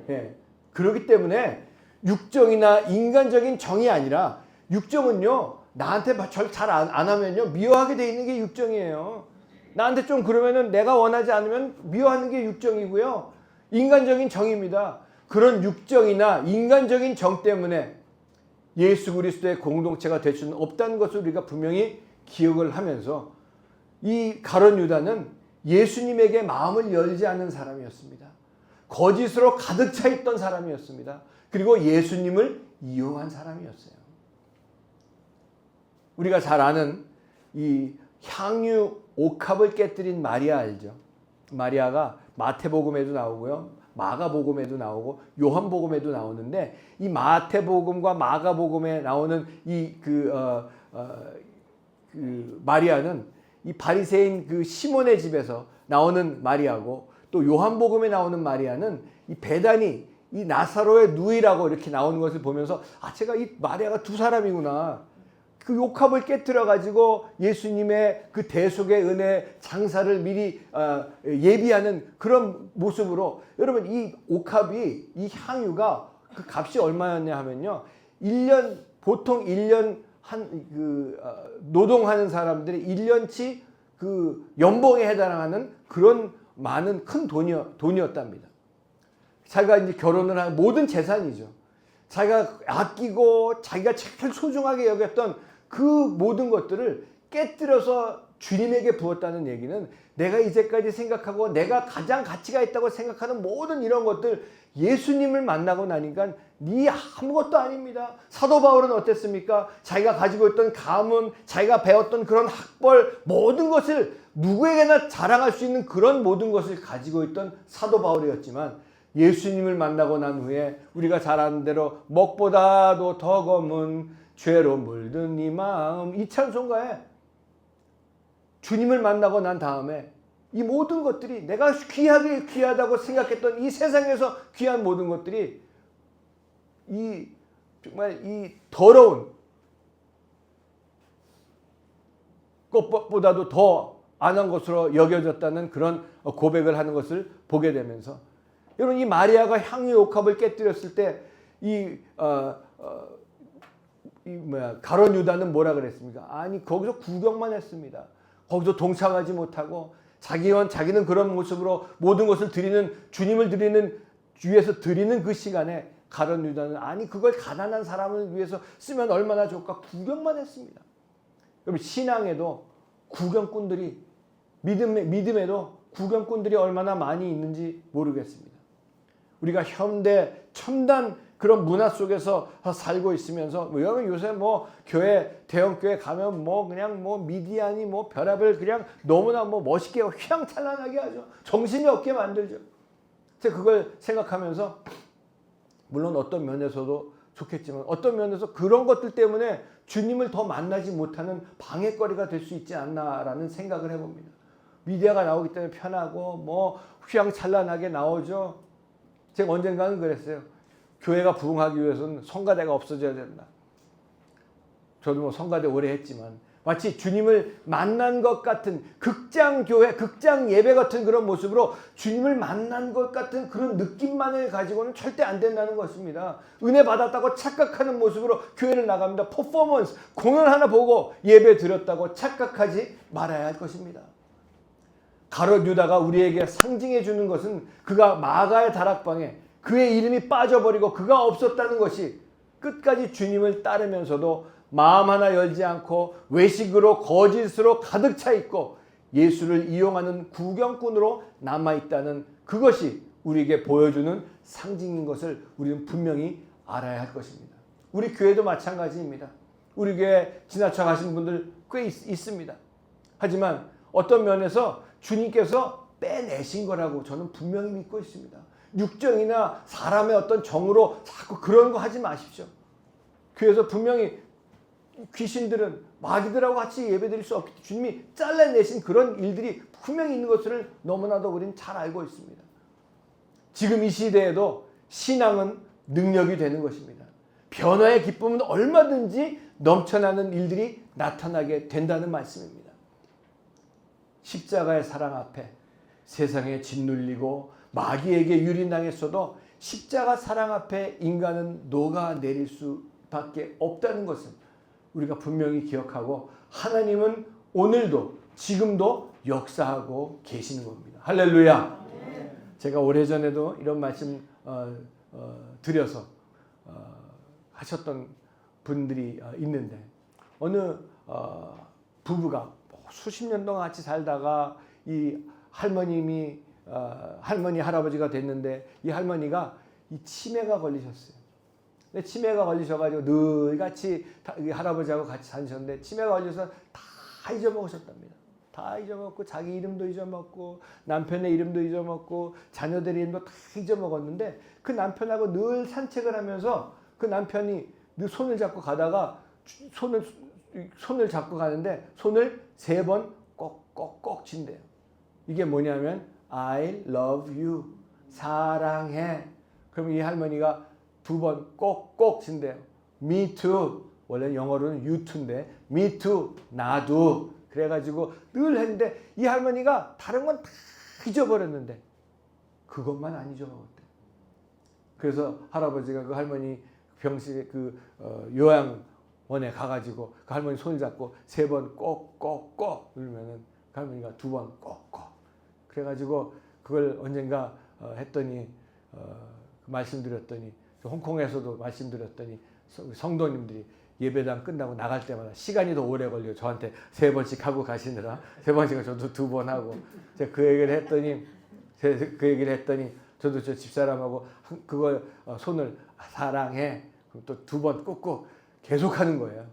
네. 그렇기 때문에 육정이나 인간적인 정이 아니라 육정은요 나한테 잘 안 하면요 미워하게 돼 있는 게 육정이에요. 나한테 좀 그러면은 내가 원하지 않으면 미워하는 게 육정이고요. 인간적인 정입니다. 그런 육정이나 인간적인 정 때문에 예수 그리스도의 공동체가 될 수는 없다는 것을 우리가 분명히 기억을 하면서 이 가롯 유다는 예수님에게 마음을 열지 않는 사람이었습니다. 거짓으로 가득 차 있던 사람이었습니다. 그리고 예수님을 이용한 사람이었어요. 우리가 잘 아는 이 향유 옥합을 깨뜨린 마리아 알죠? 마리아가 마태복음에도 나오고요. 마가복음에도 나오고 요한복음에도 나오는데 이 마태복음과 마가복음에 나오는 마리아는 이 바리새인 그 시몬의 집에서 나오는 마리아고 또 요한복음에 나오는 마리아는 이 베다니 이 나사로의 누이라고 이렇게 나오는 것을 보면서 제가 이 마리아가 두 사람이구나. 그 옥합을 깨뜨려 가지고 예수님의 그 대속의 은혜 장사를 미리 예비하는 그런 모습으로 여러분 이 옥합이 이 향유가 그 값이 얼마였냐 하면요. 1년 보통 1년 노동하는 사람들이 1년치 그 연봉에 해당하는 그런 많은 큰 돈이었답니다. 자기가 이제 결혼을 한 모든 재산이죠. 자기가 아끼고 자기가 제일 소중하게 여겼던 그 모든 것들을 깨뜨려서 주님에게 부었다는 얘기는 내가 이제까지 생각하고 내가 가장 가치가 있다고 생각하는 모든 이런 것들 예수님을 만나고 나니까 네 아무것도 아닙니다. 사도 바울은 어땠습니까? 자기가 가지고 있던 가문, 자기가 배웠던 그런 학벌 모든 것을 누구에게나 자랑할 수 있는 그런 모든 것을 가지고 있던 사도 바울이었지만 예수님을 만나고 난 후에 우리가 잘 아는 대로 먹보다도 더 검은 죄로 물든 이 마음, 이 찬송가에 주님을 만나고 난 다음에 이 모든 것들이 내가 귀하다고 생각했던 이 세상에서 귀한 모든 것들이 정말 이 더러운 것보다도 더 안한 것으로 여겨졌다는 그런 고백을 하는 것을 보게 되면서 여러분 이 마리아가 향유 옥합을 깨뜨렸을 때 가룟 유다는 뭐라 그랬습니까? 아니 거기서 구경만 했습니다. 거기서 동참하지 못하고 자기는 그런 모습으로 모든 것을 드리는 주님을 드리는 위해서 드리는 그 시간에 가룟 유다는 아니 그걸 가난한 사람을 위해서 쓰면 얼마나 좋을까 구경만 했습니다. 여러분 신앙에도 구경꾼들이 믿음에도 구경꾼들이 얼마나 많이 있는지 모르겠습니다. 우리가 현대 첨단 그런 문화 속에서 살고 있으면서 여러분 요새 대형 교회 가면 그냥 미디안이 별의별 그냥 너무나 멋있게 휘황찬란하게 하죠. 정신이 없게 만들죠. 제가 그걸 생각하면서 물론 어떤 면에서도 좋겠지만 어떤 면에서 그런 것들 때문에 주님을 더 만나지 못하는 방해거리가 될 수 있지 않나라는 생각을 해봅니다. 미디어가 나오기 때문에 편하고 휘황찬란하게 나오죠. 제가 언젠가는 그랬어요. 교회가 부흥하기 위해서는 성가대가 없어져야 된다. 저도 성가대 오래 했지만 마치 주님을 만난 것 같은 극장교회, 극장예배 같은 그런 모습으로 주님을 만난 것 같은 그런 느낌만을 가지고는 절대 안 된다는 것입니다. 은혜 받았다고 착각하는 모습으로 교회를 나갑니다. 퍼포먼스, 공연 하나 보고 예배 드렸다고 착각하지 말아야 할 것입니다. 가룟 유다가 우리에게 상징해 주는 것은 그가 마가의 다락방에 그의 이름이 빠져버리고 그가 없었다는 것이 끝까지 주님을 따르면서도 마음 하나 열지 않고 외식으로 거짓으로 가득 차 있고 예수를 이용하는 구경꾼으로 남아있다는 그것이 우리에게 보여주는 상징인 것을 우리는 분명히 알아야 할 것입니다. 우리 교회도 마찬가지입니다. 우리 교회 지나쳐 가신 분들 꽤 있습니다. 하지만 어떤 면에서 주님께서 빼내신 거라고 저는 분명히 믿고 있습니다. 육정이나 사람의 어떤 정으로 자꾸 그런 거 하지 마십시오. 교회에서 분명히 귀신들은 마귀들하고 같이 예배드릴 수 없기 때문에 주님이 잘라내신 그런 일들이 분명히 있는 것을 너무나도 우리는 잘 알고 있습니다. 지금 이 시대에도 신앙은 능력이 되는 것입니다. 변화의 기쁨은 얼마든지 넘쳐나는 일들이 나타나게 된다는 말씀입니다. 십자가의 사랑 앞에 세상에 짓눌리고 마귀에게 유린당했어도 십자가 사랑 앞에 인간은 녹아내릴 수밖에 없다는 것을 우리가 분명히 기억하고 하나님은 오늘도 지금도 역사하고 계시는 겁니다. 할렐루야. 제가 오래전에도 이런 말씀 드려서 하셨던 분들이 있는데 어느 부부가 수십 년 동안 같이 살다가 이 할머니 할아버지가 됐는데 이 할머니가 이 치매가 걸리셨어요. 근데 치매가 걸리셔가지고 늘 같이 할아버지하고 같이 다니셨는데 치매가 걸려서 다 잊어먹으셨답니다. 다 잊어먹고 자기 이름도 잊어먹고 남편의 이름도 잊어먹고 자녀들의 이름도 다 잊어먹었는데 그 남편하고 늘 산책을 하면서 그 남편이 늘 손을 잡고 가다가 손을 잡고 가는데 손을 3번 꼭꼭꼭 친대요. 이게 뭐냐면 I love you. 사랑해. 그럼 이 할머니가 2번 꼭꼭 친대요. Me too. 원래 영어로는 you too인데 me too. 나도. 그래가지고 늘 했는데 이 할머니가 다른 건 다 잊어버렸는데 그것만 안 잊어먹었대. 그래서 할아버지가 그 할머니 병실 요양원에 가가지고 그 할머니 손을 잡고 3번 꼭꼭꼭 누르면은 그 할머니가 2번 꼭꼭. 그래가지고 그걸 언젠가 했더니 말씀드렸더니 홍콩에서도 말씀드렸더니 성도님들이 예배당 끝나고 나갈 때마다 시간이 더 오래 걸려. 저한테 3번씩 하고 가시느라 3번씩은 저도 2번 하고 제가 그 얘기를 했더니 저도 저 집사람하고 그걸 손을 사랑해 또 2번 꾹꾹 계속 하는 거예요.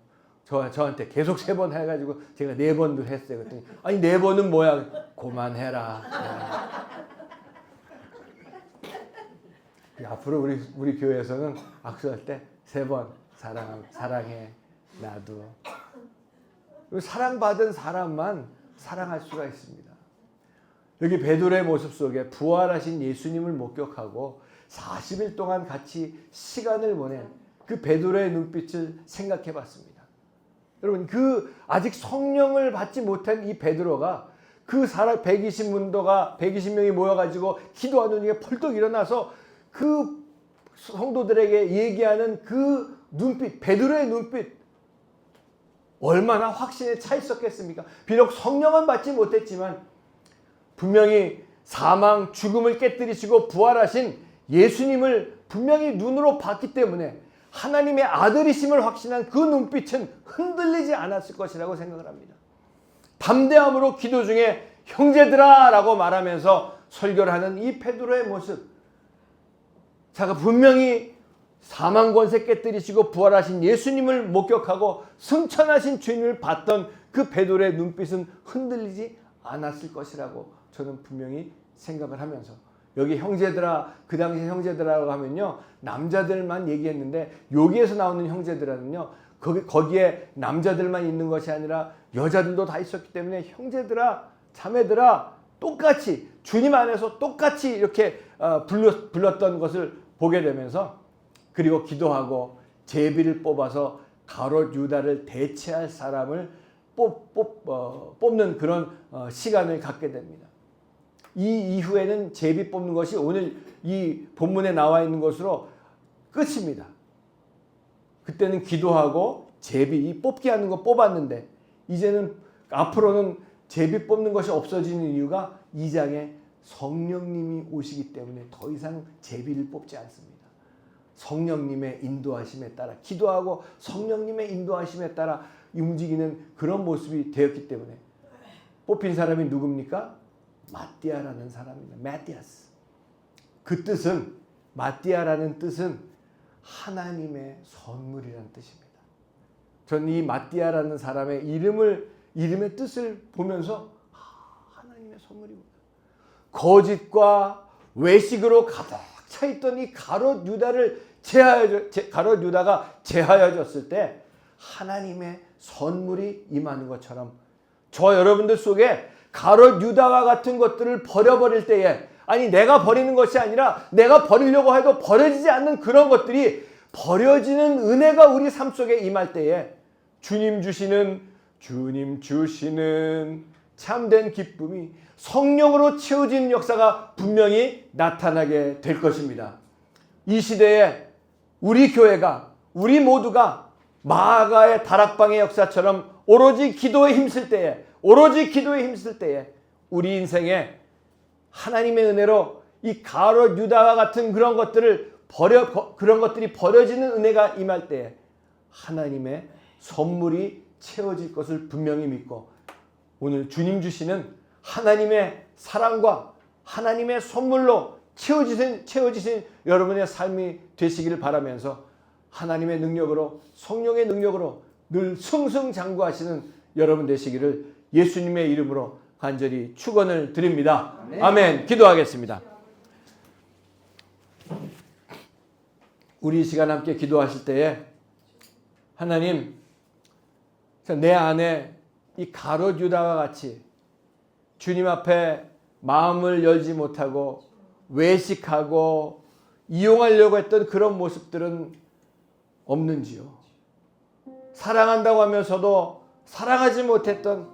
저한테 계속 3번 해가지고 제가 4번도 했어요. 그랬더니 아니 4번은 뭐야? 그만해라. 앞으로 우리 교회에서는 악수할 때 3번 사랑해 나도. 사랑받은 사람만 사랑할 수가 있습니다. 여기 베드로의 모습 속에 부활하신 예수님을 목격하고 40일 동안 같이 시간을 보낸 그 베드로의 눈빛을 생각해 봤습니다. 여러분 아직 성령을 받지 못한 이 베드로가 그 사람 120명이 모여가지고 기도하는 중에 펄떡 일어나서 그 성도들에게 얘기하는 그 눈빛, 베드로의 눈빛 얼마나 확신에 차 있었겠습니까? 비록 성령은 받지 못했지만 분명히 사망, 죽음을 깨뜨리시고 부활하신 예수님을 분명히 눈으로 봤기 때문에 하나님의 아들이심을 확신한 그 눈빛은 흔들리지 않았을 것이라고 생각을 합니다. 담대함으로 기도 중에 형제들아 라고 말하면서 설교를 하는 이 베드로의 모습, 자가 분명히 사망 권세 깨뜨리시고 부활하신 예수님을 목격하고 승천하신 주님을 봤던 그 베드로의 눈빛은 흔들리지 않았을 것이라고 저는 분명히 생각을 하면서, 여기 형제들아, 그 당시 형제들아라고 하면요 남자들만 얘기했는데 여기에서 나오는 형제들아는요 거기에 남자들만 있는 것이 아니라 여자들도 다 있었기 때문에 형제들아, 자매들아 똑같이 주님 안에서 똑같이 이렇게 불렀던 것을 보게 되면서, 그리고 기도하고 제비를 뽑아서 가롯 유다를 대체할 사람을 뽑는 그런 시간을 갖게 됩니다. 이 이후에는 제비 뽑는 것이 오늘 이 본문에 나와 있는 것으로 끝입니다. 그때는 기도하고 제비 뽑기 하는 거 뽑았는데 이제는 앞으로는 제비 뽑는 것이 없어지는 이유가 2장에 성령님이 오시기 때문에 더 이상 제비를 뽑지 않습니다. 성령님의 인도하심에 따라 기도하고 성령님의 인도하심에 따라 움직이는 그런 모습이 되었기 때문에 뽑힌 사람이 누굽니까? 마띠아라는 사람입니다. 마티아스. 그 뜻은, 마띠아라는 뜻은 하나님의 선물이라는 뜻입니다. 저는 이 마띠아라는 사람의 이름의 뜻을 보면서 하나님의 선물이구나. 거짓과 외식으로 가득 차 있던 이 가롯 유다가 제하여졌을 때 하나님의 선물이 임하는 것처럼 저 여러분들 속에 가롯 유다와 같은 것들을 버려버릴 때에, 아니 내가 버리는 것이 아니라 내가 버리려고 해도 버려지지 않는 그런 것들이 버려지는 은혜가 우리 삶 속에 임할 때에 주님 주시는 참된 기쁨이 성령으로 채워지는 역사가 분명히 나타나게 될 것입니다. 이 시대에 우리 교회가, 우리 모두가 마가의 다락방의 역사처럼 오로지 기도에 힘쓸 때에 우리 인생에 하나님의 은혜로 이 가롯 유다와 같은 그런 것들이 버려지는 은혜가 임할 때에 하나님의 선물이 채워질 것을 분명히 믿고, 오늘 주님 주시는 하나님의 사랑과 하나님의 선물로 채워지신 여러분의 삶이 되시기를 바라면서 하나님의 능력으로, 성령의 능력으로 늘 승승장구하시는 여러분 되시기를 예수님의 이름으로 간절히 축원을 드립니다. 아멘. 기도하겠습니다. 우리 이 시간 함께 기도하실 때에 하나님, 내 안에 이 가롯 유다와 같이 주님 앞에 마음을 열지 못하고 외식하고 이용하려고 했던 그런 모습들은 없는지요? 사랑한다고 하면서도 사랑하지 못했던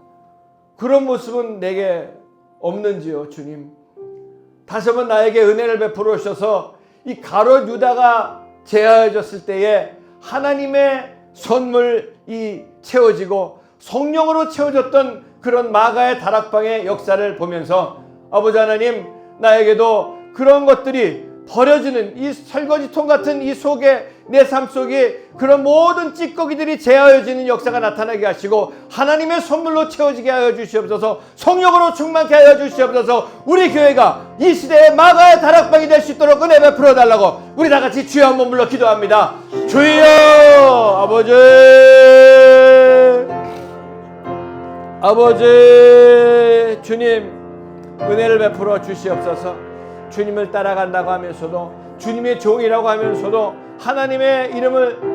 그런 모습은 내게 없는지요? 주님, 다시 한번 나에게 은혜를 베풀어 주셔서 이 가룟 유다가 제하여졌을 때에 하나님의 선물이 채워지고 성령으로 채워졌던 그런 마가의 다락방의 역사를 보면서 아버지 하나님, 나에게도 그런 것들이 버려지는 이 설거지통 같은 이 속에, 내 삶 속에 그런 모든 찌꺼기들이 제하여지는 역사가 나타나게 하시고 하나님의 선물로 채워지게 하여 주시옵소서. 성령으로 충만케 하여 주시옵소서. 우리 교회가 이 시대의 마가의 다락방이 될 수 있도록 은혜 베풀어 달라고 우리 다 같이 주여 한번 불러 기도합니다. 주여, 아버지 주님, 은혜를 베풀어 주시옵소서. 주님을 따라간다고 하면서도, 주님의 종이라고 하면서도, 하나님의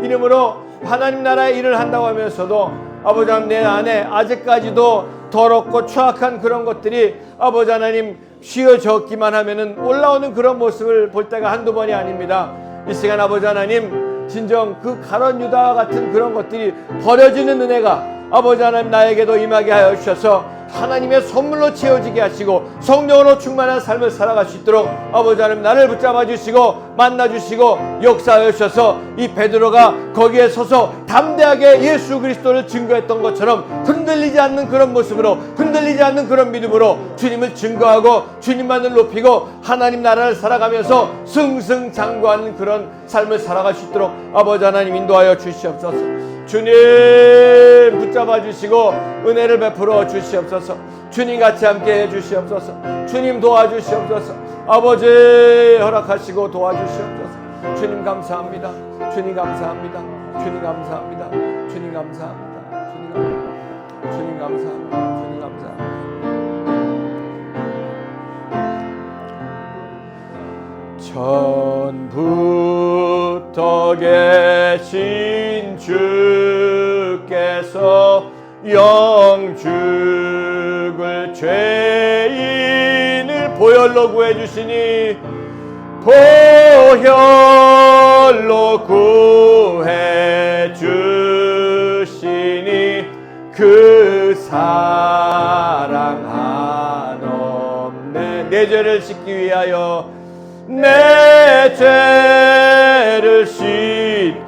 이름으로 하나님 나라의 일을 한다고 하면서도 아버지 하나님, 내 안에 아직까지도 더럽고 추악한 그런 것들이 아버지 하나님 휘어졌기만 하면은 올라오는 그런 모습을 볼 때가 한두 번이 아닙니다. 이 시간 아버지 하나님, 진정 그 가룟 유다와 같은 그런 것들이 버려지는 은혜가 아버지 하나님 나에게도 임하게 하여 주셔서 하나님의 선물로 채워지게 하시고 성령으로 충만한 삶을 살아갈 수 있도록 아버지 하나님 나를 붙잡아 주시고 만나 주시고 역사하여 주셔서 이 베드로가 거기에 서서 담대하게 예수 그리스도를 증거했던 것처럼 흔들리지 않는 그런 모습으로, 흔들리지 않는 그런 믿음으로 주님을 증거하고 주님만을 높이고 하나님 나라를 살아가면서 승승장구하는 그런 삶을 살아갈 수 있도록 아버지 하나님 인도하여 주시옵소서. 주님 붙잡아 주시고 은혜를 베풀어 주시옵소서. 주님 같이 함께 해 주시옵소서. 주님 도와주시옵소서. 아버지 허락하시고 도와주시옵소서. 주님 감사합니다. 주님 감사합니다. 주님 감사합니다. 주님 감사합니다. 주님 감사합니다. 주님 감사합니다. 주님 감사합니다. 전부터 계신 주께서 영죽을 죄인을 보혈로 구해주시니, 보혈로 구해주시니 그 사랑 한없네. 내 죄를 씻기 위하여, 내 죄를 씻기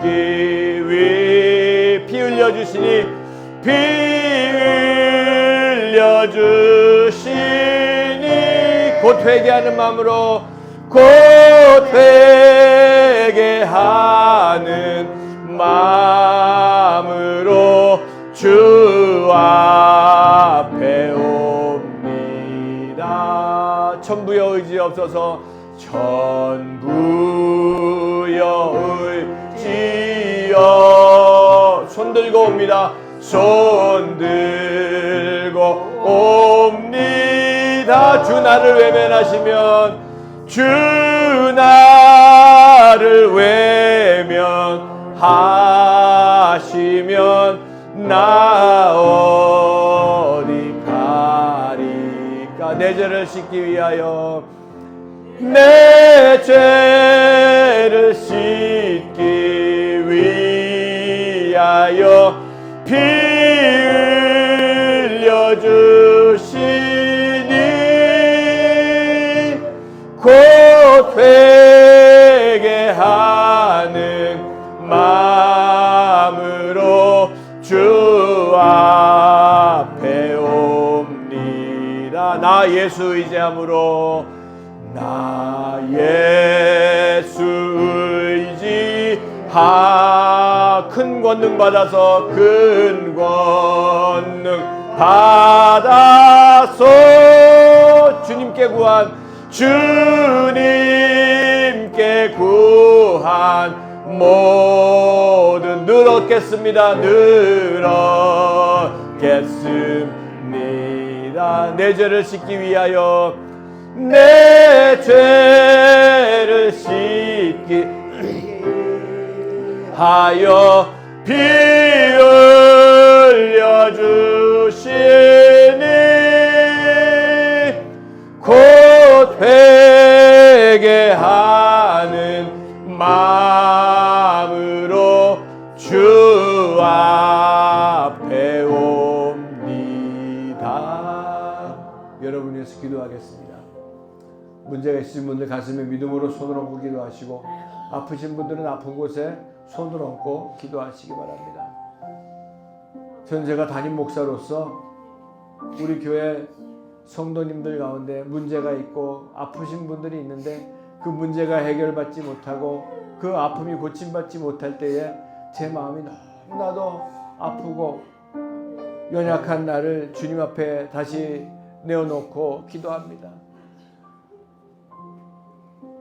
위해 피 흘려주시니, 피 흘려주시니 곧 회개하는 마음으로, 곧 회개하는 마음으로 주 앞에 옵니다. 천부여 의지없소서. 천부여 의지여. 손들고 옵니다. 손들고 옵니다. 주 나를 외면하시면, 주 나를 외면하시면 나 어디 가리까. 내 죄를 씻기 위하여, 내 죄를 씻기 위하여 피 흘려주시니 곧 회개하는 마음으로 주 앞에 옵니다. 나 예수 의지함으로, 나 예수 의지하. 큰 권능 받아서, 큰 권능 받아서 주님께 구한, 주님께 구한 모든 늘 얻겠습니다. 늘 얻겠습니다. 내 죄를 씻기 위하여, 내 죄를 씻기 하여 피 흘려주시니 곧 회개하는 마음으로 주 앞에 옵니다. 여러분 위해서 기도하겠습니다. 문제가 있으신 분들 가슴에 믿음으로 손을 얹고 기도하시고, 아프신 분들은 아픈 곳에 손을 얹고 기도하시기 바랍니다. 저는 제가 담임 목사로서 우리 교회 성도님들 가운데 문제가 있고 아프신 분들이 있는데 그 문제가 해결받지 못하고 그 아픔이 고침받지 못할 때에 제 마음이 너무나도 아프고 연약한 나를 주님 앞에 다시 내어놓고 기도합니다.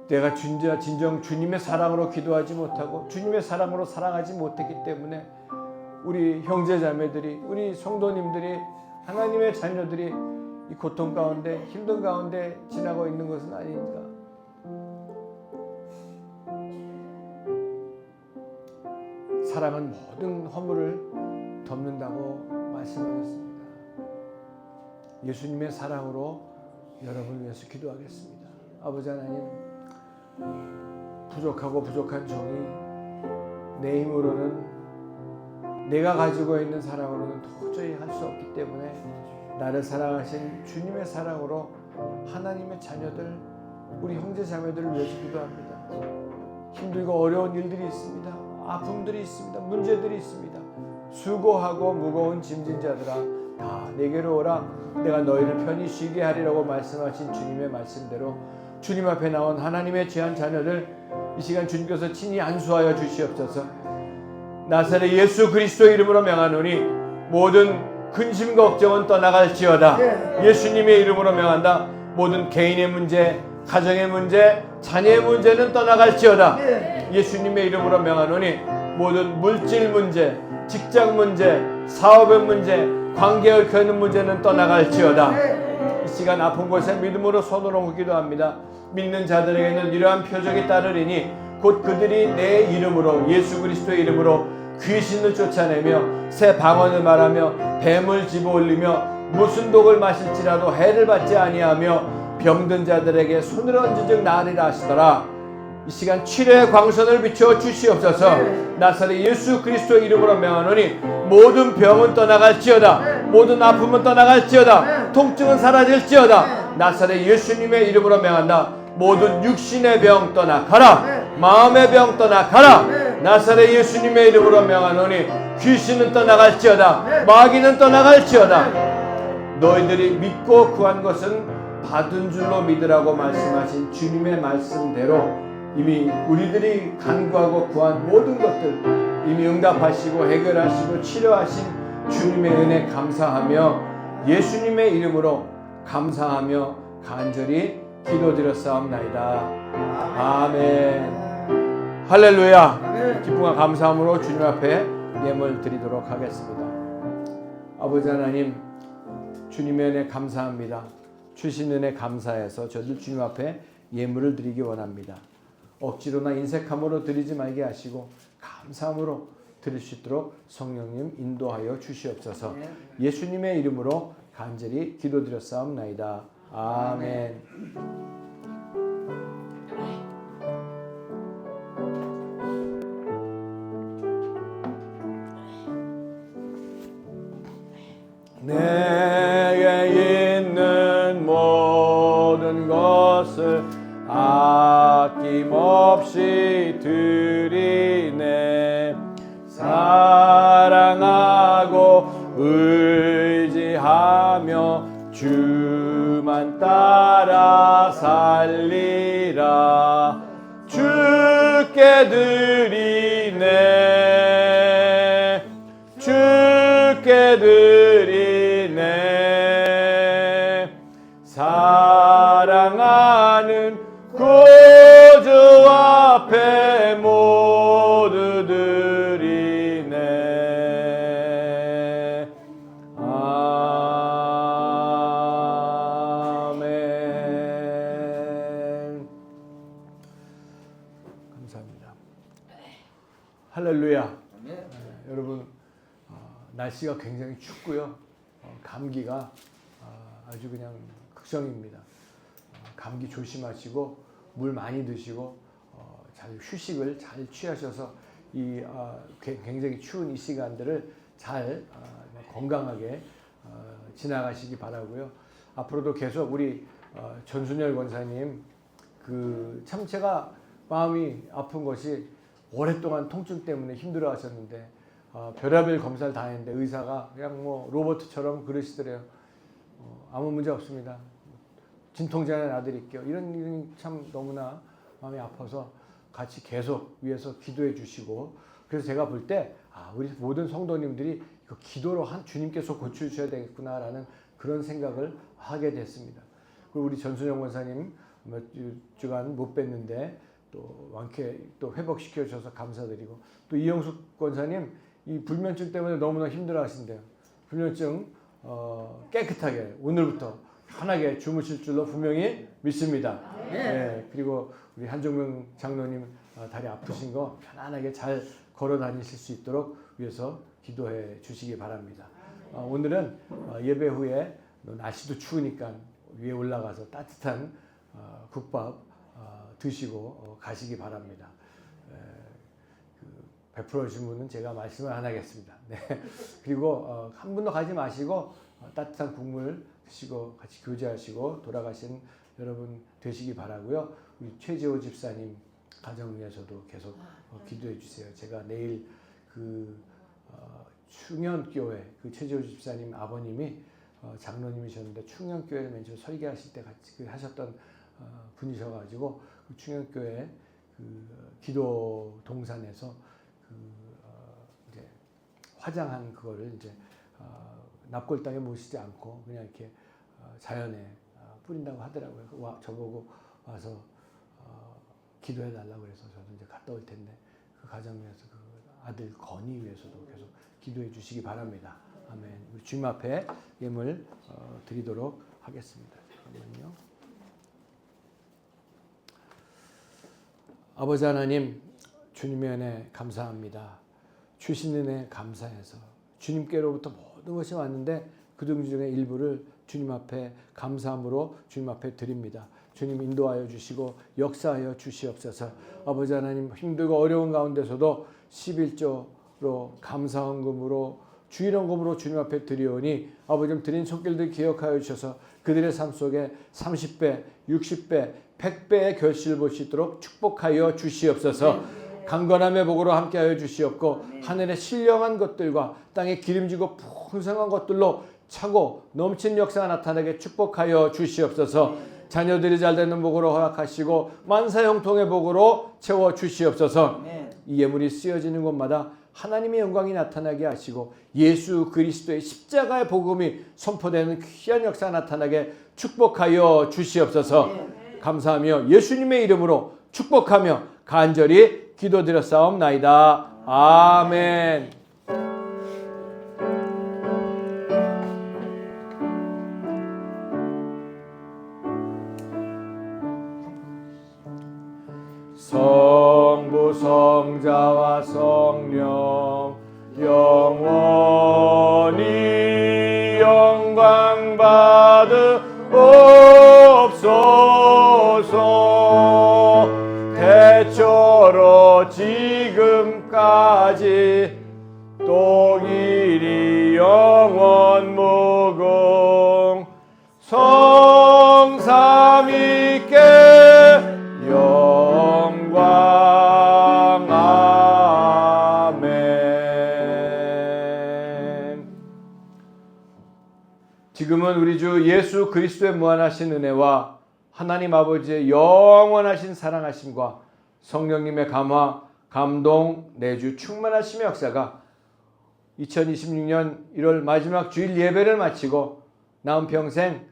내가 진정 주님의 사랑으로 기도하지 못하고 주님의 사랑으로 사랑하지 못했기 때문에 우리 형제자매들이, 우리 성도님들이, 하나님의 자녀들이 이 고통 가운데, 힘든 가운데 지나고 있는 것은 아닌가. 사랑은 모든 허물을 덮는다고 말씀하셨습니다. 예수님의 사랑으로 여러분을 위해서 기도하겠습니다. 아버지 하나님, 부족하고 부족한 종이 내 힘으로는, 내가 가지고 있는 사랑으로는 도저히 할 수 없기 때문에 나를 사랑하신 주님의 사랑으로 하나님의 자녀들, 우리 형제 자매들을 위해서 기도합니다. 힘들고 어려운 일들이 있습니다. 아픔들이 있습니다. 문제들이 있습니다. 수고하고 무거운 짐진 자들아 다 내게로 오라. 내가 너희를 편히 쉬게 하리라고 말씀하신 주님의 말씀대로 주님 앞에 나온 하나님의 귀한 자녀들, 이 시간 주님께서 친히 안수하여 주시옵소서. 나사렛 예수 그리스도의 이름으로 명하노니 모든 근심 걱정은 떠나갈지어다. 예수님의 이름으로 명한다. 모든 개인의 문제, 가정의 문제, 자녀의 문제는 떠나갈지어다. 예수님의 이름으로 명하노니 모든 물질 문제, 직장 문제, 사업의 문제, 관계 얽혀 있는 문제는 떠나갈지어다. 이 시간 아픈 곳에 믿음으로 손을 얹고 기도합니다. 믿는 자들에게는 이러한 표적이 따르리니 곧 그들이 내 이름으로, 예수 그리스도의 이름으로 귀신을 쫓아내며 새 방언을 말하며 뱀을 집어올리며 무슨 독을 마실지라도 해를 받지 아니하며 병든 자들에게 손을 얹은즉 나으리라 하시더라. 이 시간 치료의 광선을 비추어 주시옵소서. 나사렛 예수 그리스도의 이름으로 명하노니 모든 병은 떠나갈지어다. 모든 아픔은 떠나갈지어다. 통증은 사라질지어다. 나사렛 예수님의 이름으로 명한다. 모든 육신의 병 떠나가라. 마음의 병 떠나가라. 나사렛 예수님의 이름으로 명하노니 귀신은 떠나갈지어다. 마귀는 떠나갈지어다. 너희들이 믿고 구한 것은 받은 줄로 믿으라고 말씀하신 주님의 말씀대로 이미 우리들이 간구하고 구한 모든 것들 이미 응답하시고 해결하시고 치료하신 주님의 은혜 감사하며 예수님의 이름으로 감사하며 간절히 기도드렸사옵나이다. 아멘. 할렐루야. 기쁨과 감사함으로 주님 앞에 예물 드리도록 하겠습니다. 아버지 하나님, 주님의 은혜 감사합니다. 주신 은혜 감사해서 저들 주님 앞에 예물을 드리기 원합니다. 억지로나 인색함으로 드리지 말게 하시고 감사함으로 드릴 수 있도록 성령님 인도하여 주시옵소서. 예수님의 이름으로 간절히 기도드렸사옵나이다. 아멘. 내게 있는 모든 것을 아낌없이 드리네. 사랑하고 의지하며 주만 따라 살리라. 주께 드리네. 주께 드리네. 사랑하는 구주 앞에 모두 드리네. 아멘. 감사합니다. 할렐루야. 여러분, 날씨가 굉장히 춥고요. 감기가 아주 그냥 극성입니다. 감기 조심하시고 물 많이 드시고 잘 휴식을 잘 취하셔서 이 굉장히 추운 이 시간들을 잘 건강하게 지나가시기 바라고요. 앞으로도 계속 우리 전순열 권사님 참 제가 마음이 아픈 것이 오랫동안 통증 때문에 힘들어 하셨는데 별의별 검사를 다 했는데 의사가 그냥 뭐 로봇처럼 그러시더래요. 아무 문제 없습니다. 진통제나 놔드릴게요. 이런 일이 참 너무나 마음이 아파서 같이 계속 위해서 기도해 주시고, 그래서 제가 볼 때 우리 모든 성도님들이 이거 기도로 주님께서 고쳐주셔야 되겠구나라는 그런 생각을 하게 됐습니다. 그리고 우리 전순영 권사님 몇 주간 못 뵀는데 또 완쾌 또 회복시켜 주셔서 감사드리고, 또 이영숙 권사님 이 불면증 때문에 너무나 힘들어 하신대요. 불면증 깨끗하게 오늘부터 편하게 주무실 줄로 분명히 믿습니다. 네. 그리고 우리 한종명 장로님 다리 아프신 거 편안하게 잘 걸어 다니실 수 있도록 위해서 기도해 주시기 바랍니다. 오늘은 예배 후에 날씨도 추우니까 위에 올라가서 따뜻한 국밥 드시고 가시기 바랍니다. 베풀어 주신 분은 제가 말씀을 안 하겠습니다. 네. 그리고 한 분도 가지 마시고 따뜻한 국물 드시고 같이 교제하시고 돌아가신 여러분 되시기 바라고요. 우리 최재호 집사님 가정 위해서도 계속 기도해 주세요. 제가 내일 충현교회 최재호 집사님 아버님이 장로님이셨는데 충현교회를 맨 처음 설계하실 때 같이 하셨던 분이셔가지고 그 충현교회 기도 동산에서 이제 화장한 그거를 이제 납골 땅에 모시지 않고 그냥 이렇게 자연에 뿌린다고 하더라고요. 저보고 와서 기도해 달라고 해서 저도 이제 갔다 올 텐데 그 가정 위해서 그 아들 건이 위해서도 계속 기도해 주시기 바랍니다. 아멘. 우리 주님 앞에 예물 드리도록 하겠습니다. 잠깐만요. 아버지 하나님, 주님의 은혜 감사합니다. 주신 은혜 감사해서 주님께로부터 모든 것이 왔는데 그 중에 일부를 주님 앞에 감사함으로 주님 앞에 드립니다. 주님 인도하여 주시고 역사하여 주시옵소서. 아버지 하나님, 힘들고 어려운 가운데서도 11조로 감사헌금으로 주일헌금으로 주님 앞에 드리오니 아버지 드린 손길들 기억하여 주셔서 그들의 삶 속에 30배, 60배, 100배의 결실을 볼 수 있도록 축복하여 주시옵소서. 강건함의 복으로 함께하여 주시옵고 하늘의 신령한 것들과 땅에 기름지고 풍성한 것들로 차고 넘치는 역사가 나타나게 축복하여 주시옵소서. 자녀들이 잘되는 복으로 허락하시고 만사형통의 복으로 채워 주시옵소서. 이 예물이 쓰여지는 곳마다 하나님의 영광이 나타나게 하시고 예수 그리스도의 십자가의 복음이 선포되는 귀한 역사가 나타나게 축복하여 주시옵소서. 감사하며 예수님의 이름으로 축복하며 간절히 기도드렸사옵나이다. 아멘. 성부 성자와 성령 영원히 영광 받으옵소서. 대초로 지금까지 또 이리 영원 무궁 성삼위께 영광. 아멘. 지금은 우리 주 예수 그리스도의 무한하신 은혜와 하나님 아버지의 영원하신 사랑하심과 성령님의 감화, 감동, 내주 충만하심의 역사가 2026년 1월 마지막 주일 예배를 마치고 남은 평생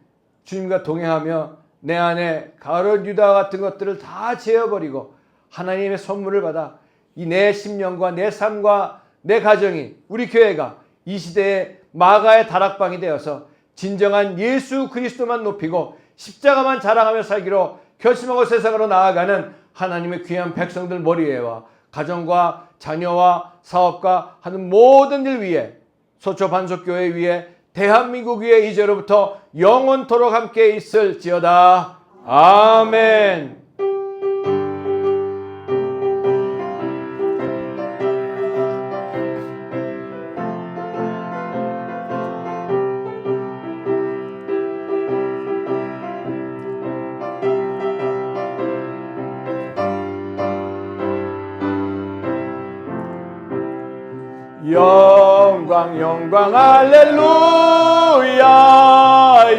주님과 동행하며 내 안에 가룟 유다 같은 것들을 다 제어버리고 하나님의 선물을 받아 이 내 심령과 내 삶과 내 가정이 우리 교회가 이 시대의 마가의 다락방이 되어서 진정한 예수 그리스도만 높이고 십자가만 자랑하며 살기로 결심하고 세상으로 나아가는 하나님의 귀한 백성들 머리에와 가정과 자녀와 사업과 하는 모든 일 위에 소초 반석교회 위에 대한민국 위에 이제로부터 영원토록 함께 있을지어다. 아멘. 영광 영광 할렐루야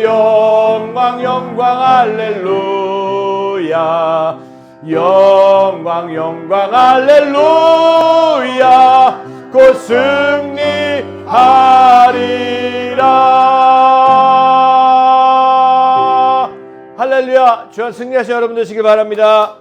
영광 영광 할렐루야 영광 영광 할렐루야 곧 승리하리라 할렐루야. 주여 승리하신 여러분 되시길 바랍니다.